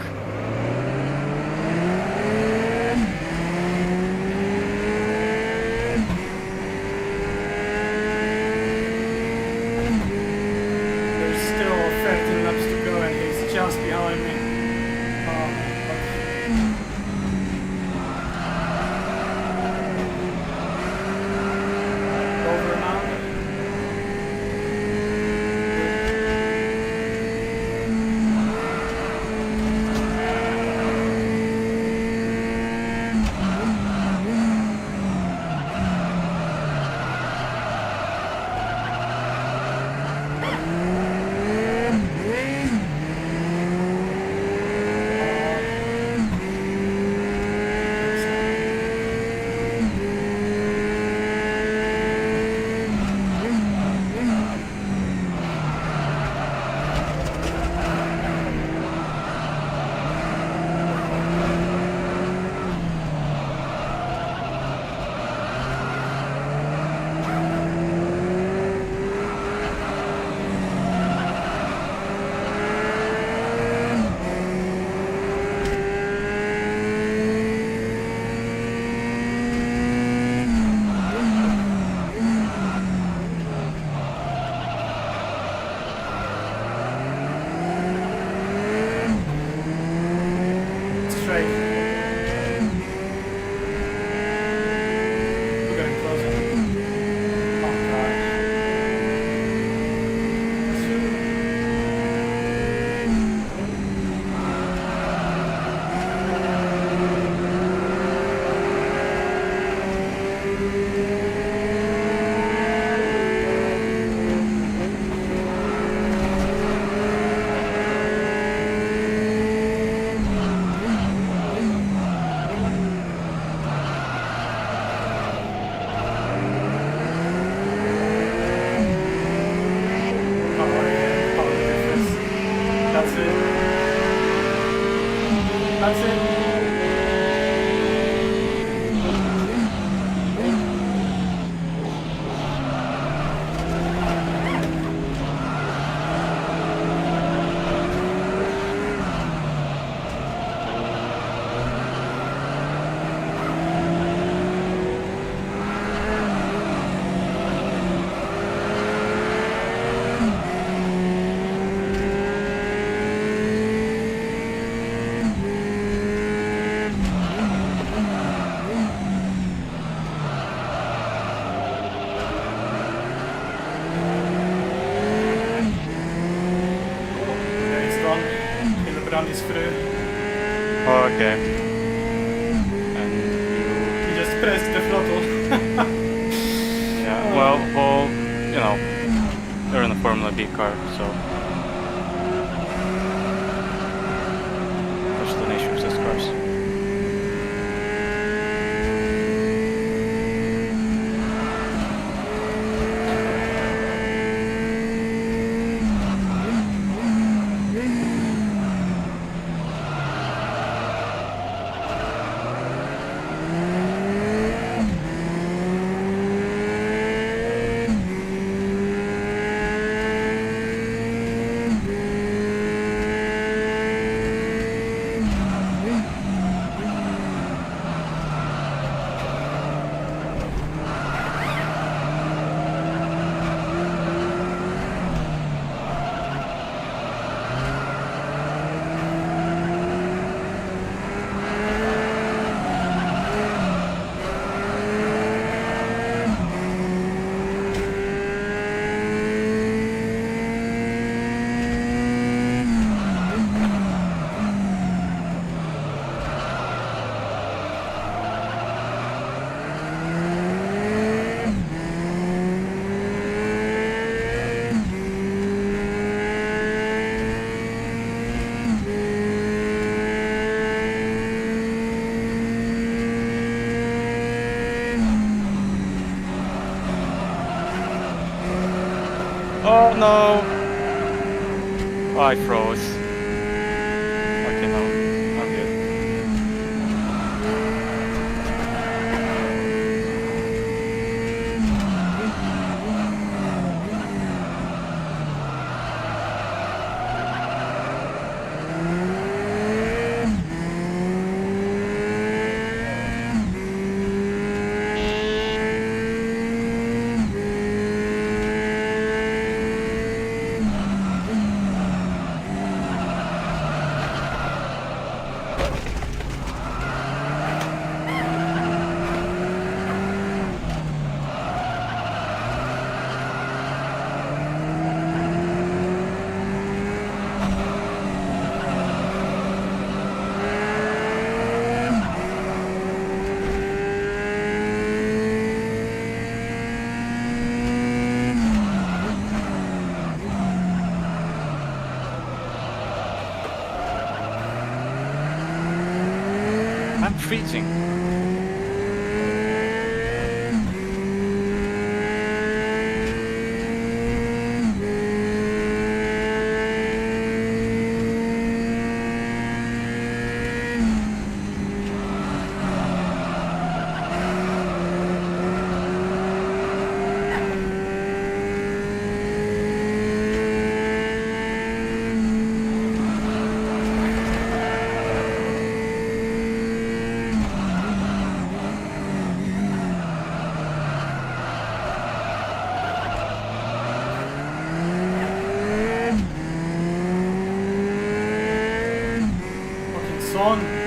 There's still 13 laps to go and he's just behind me. Over now. Is through. Oh, okay. And you just pressed the throttle. Yeah, well, you know, they're in a Formula B car, so that's the nature of these cars. Oh no! I froze. Okay, no, I'm good. I'm freezing. Fucking son.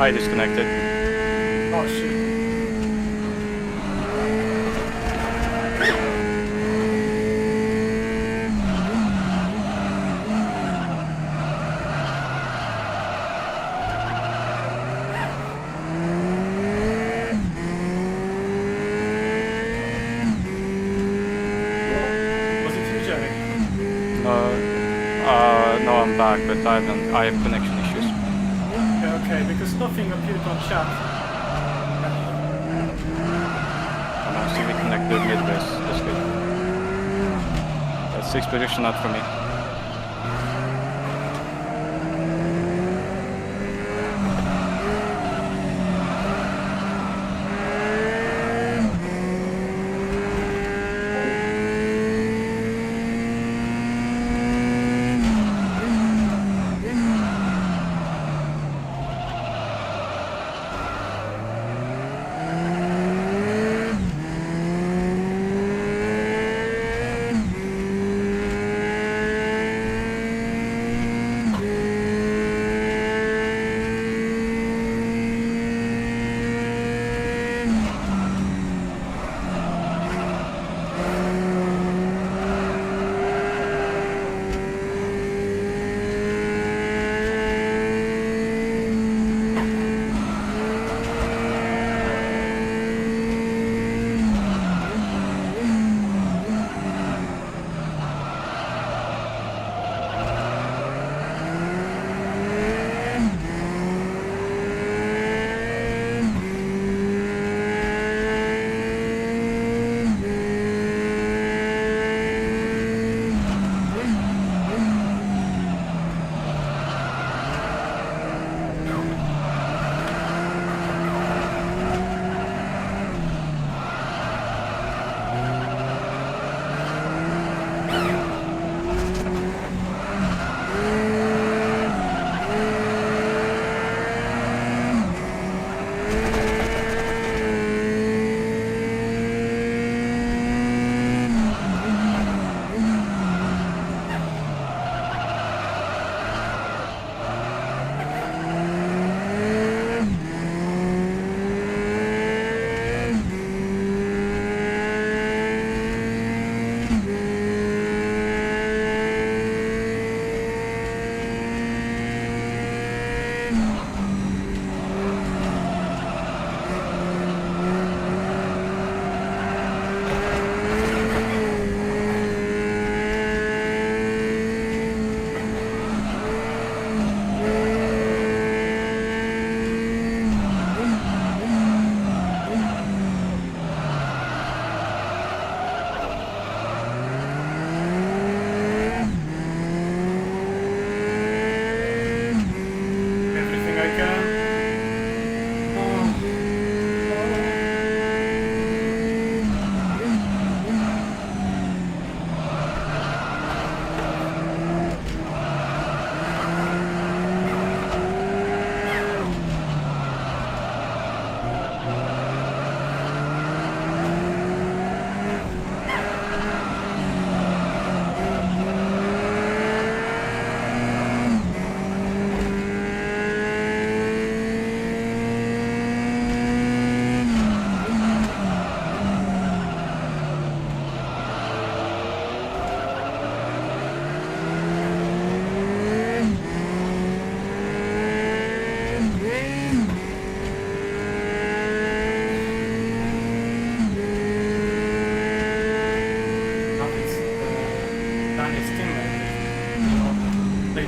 I disconnected. Oh shit. I'm back, but I have connection issues. Okay, because nothing appeared on chat. I'm still reconnected mid-race. That's good. That's 6th position out for me.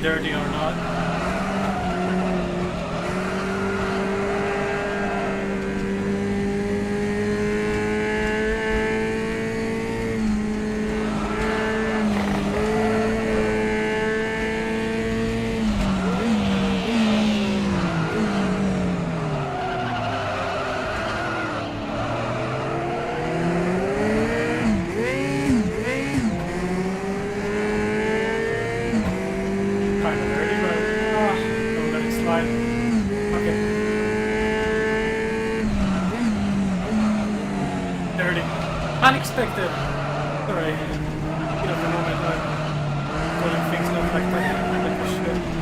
dirty or not. Unexpected. Sorry. You know, the moment I'm calling things not like that, like I should.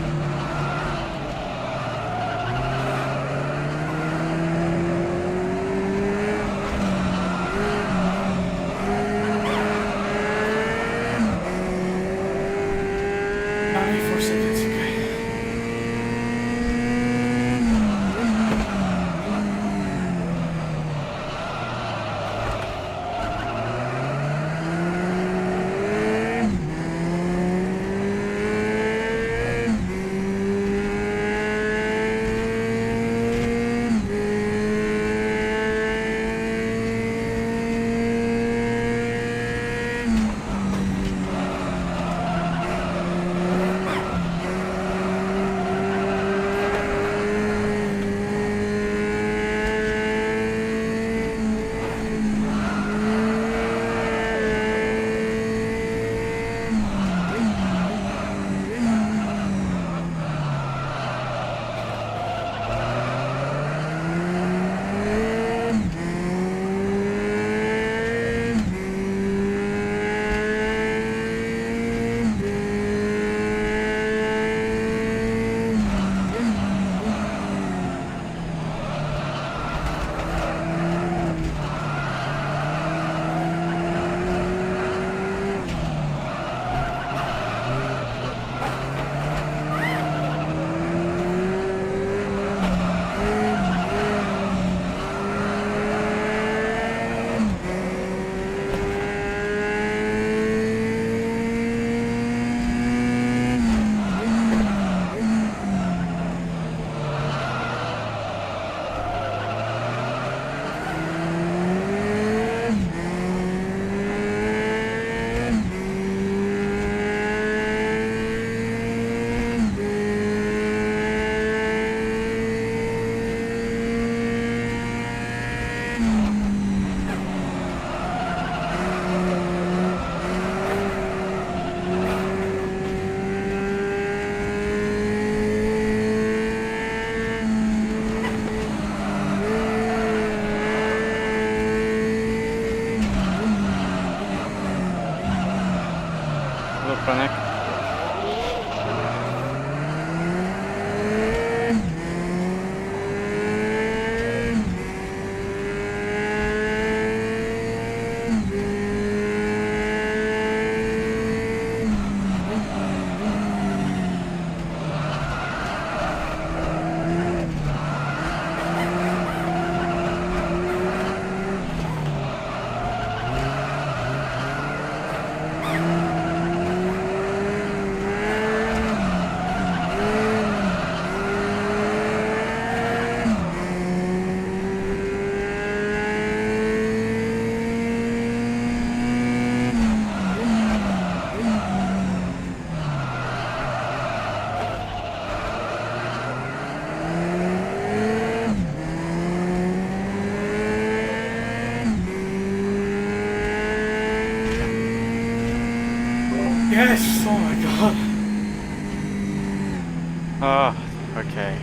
Ah, okay.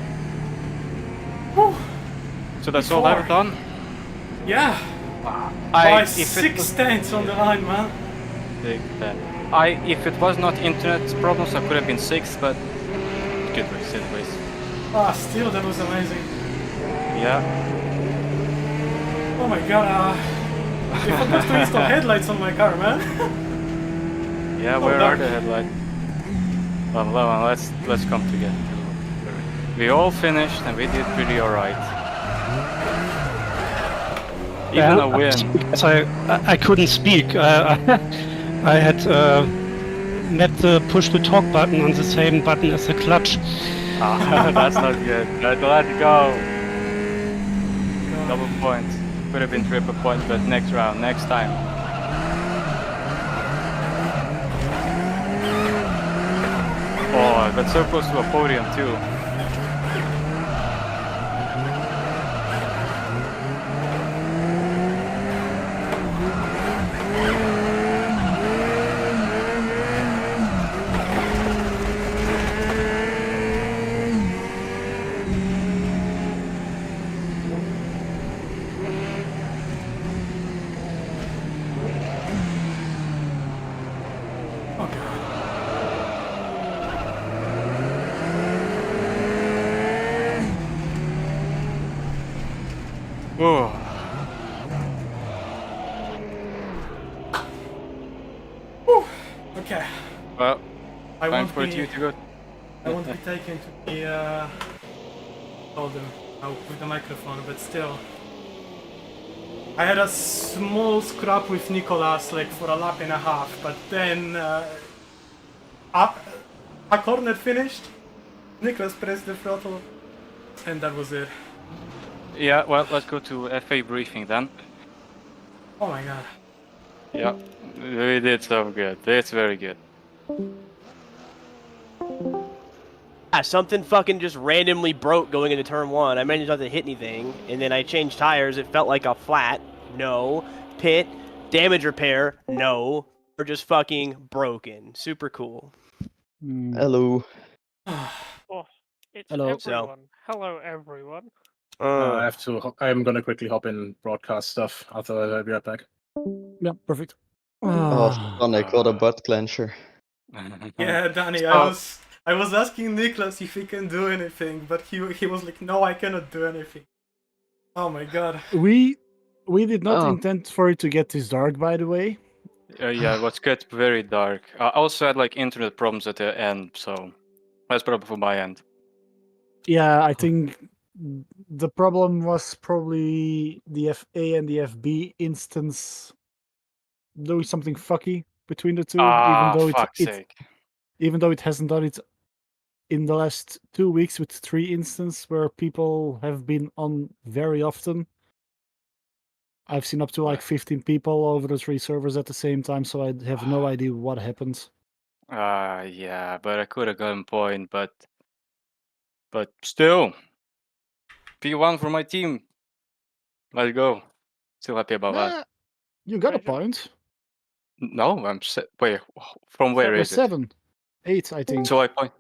Whew. So that's all I've done? Yeah. If Six it was tenths on the line, man. big that. If it was not internet problems, I could have been 6th, but good race, anyways. Still, that was amazing. Yeah. Oh my god, I forgot to install headlights on my car, man. Yeah, where are the headlights? Well, let's come together. We all finished and we did pretty alright. Even a win. I couldn't speak. I had met the push to talk button on the same button as the clutch. That's not good. Let's go. Double points. Could have been triple points, but next round, next time. Oh, that's so close to a podium too. Oh. Okay. Well, I time won't for be- you to go. I won't be taken to the hold them out with the microphone, but still. I had a small scrap with Nicolas like for a lap and a half, but then a corner finished, Nicolas pressed the throttle, and that was it. Yeah, well, let's go to FA briefing then. Oh my god. Yeah, we did so good. It's very good. Something fucking just randomly broke going into turn 1. I managed not to hit anything, and then I changed tires. It felt like a flat. No. Pit. Damage repair. No. Or just fucking broken. Super cool. Hello. Oh, it's Hello. everyone. Hello, everyone. I'm gonna quickly hop in broadcast stuff. Otherwise, I'll be right back. Yeah, perfect. Oh, Sonic, what a butt clencher. Yeah, Danny, I was asking Nicolas if he can do anything, but he was like, no, I cannot do anything. Oh my god. We did not intend for it to get this dark, by the way. Yeah, it was get very dark. I also had like internet problems at the end, so that's probably from my end. Yeah, I think the problem was probably the FA and the FB instance doing something fucky between the two, even though it hasn't done it in the last 2 weeks with 3 instances where people have been on very often. I've seen up to like 15 people over the 3 servers at the same time, so I have no idea what happened. Yeah, but I could have gotten point, but still, P1 for my team. Let's go. Still happy about that. You got a point. No, wait, from where is it? 7, 8, I think. So I point.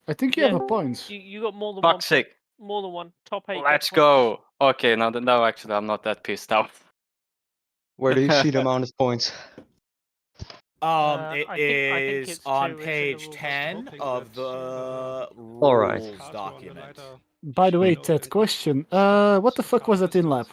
I think you have a point. You got more than Fuck's sake. More than one. Top 8. Let's go. Okay, now actually I'm not that pissed now. Where do you see the amount of points? It I think is it's on 2, it's in the page rules 10 of the Alright. rules document. By the way, Ted, question. What the fuck was that in lab?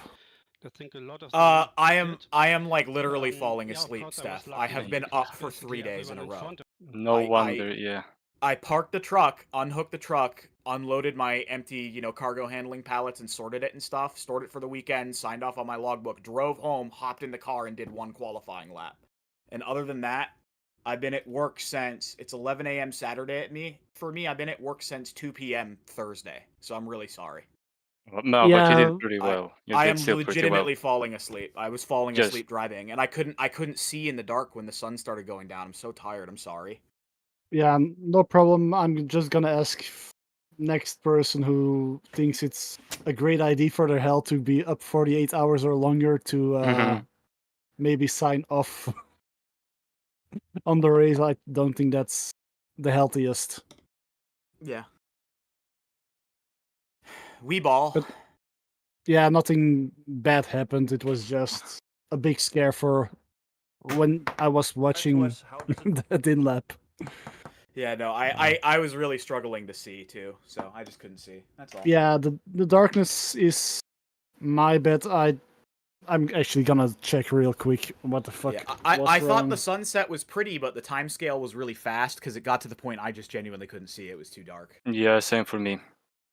I am like literally falling asleep, Steph. I have been up for 3 days in a row. No wonder, yeah. I parked the truck, unhooked the truck, unloaded my empty, cargo handling pallets and sorted it and stuff, stored it for the weekend, signed off on my logbook, drove home, hopped in the car and did 1 qualifying lap. And other than that, I've been at work since, it's 11 a.m. Saturday for me, I've been at work since 2 p.m. Thursday. So I'm really sorry. No, but you did pretty well. I am legitimately falling asleep. I was falling asleep driving, and I couldn't see in the dark when the sun started going down. I'm so tired. I'm sorry. Yeah, no problem. I'm just gonna ask next person who thinks it's a great idea for their health to be up 48 hours or longer to maybe sign off on the race. I don't think that's the healthiest. Yeah. Wee ball. But yeah, nothing bad happened. It was just a big scare for when I was watching the din lap. Yeah, no, I was really struggling to see too, so I just couldn't see. That's all. Yeah, the darkness is my bad. I'm actually gonna check real quick what the fuck. Yeah, was I thought wrong. the sunset was pretty, but the time scale was really fast because it got to the point I just genuinely couldn't see. It was too dark. Yeah, same for me.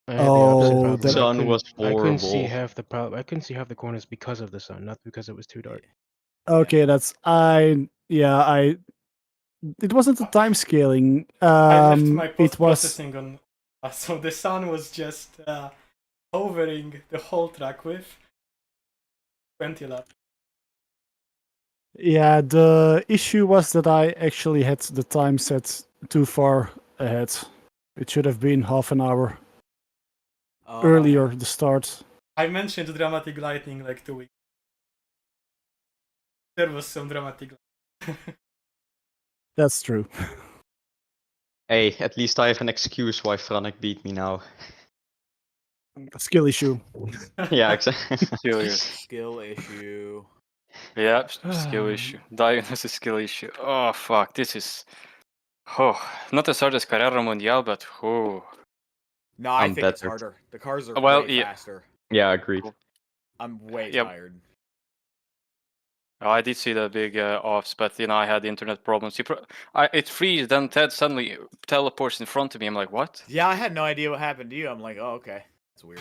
I had the opposite Oh, problem. that Sun was I couldn't see horrible. half the problem. I couldn't see half the corners because of the sun, not because it was too dark. okay. That's It wasn't the time scaling. I left my It was post-processing on, so the sun was just hovering the whole track with 20 laps. yeah. The issue was that I actually had the time set too far ahead. It should have been half an hour earlier. The start. I mentioned dramatic lighting like 2 weeks. There was some dramatic lighting. That's true. Hey, at least I have an excuse why Franek beat me now. Skill issue. Yeah, exactly. Skill issue. Yeah, skill issue. Diagnosis skill issue. Oh fuck, this is. Oh, not as hard as Carrera Mundial, but oh. No, I I'm think it's better. harder. The cars are Well, way yeah. faster. Yeah, agreed. I'm way Yep. tired. Oh, I did see the big offs, but I had internet problems. It freezes, then Ted suddenly teleports in front of me. I'm like, what? Yeah, I had no idea what happened to you. I'm like, oh, okay.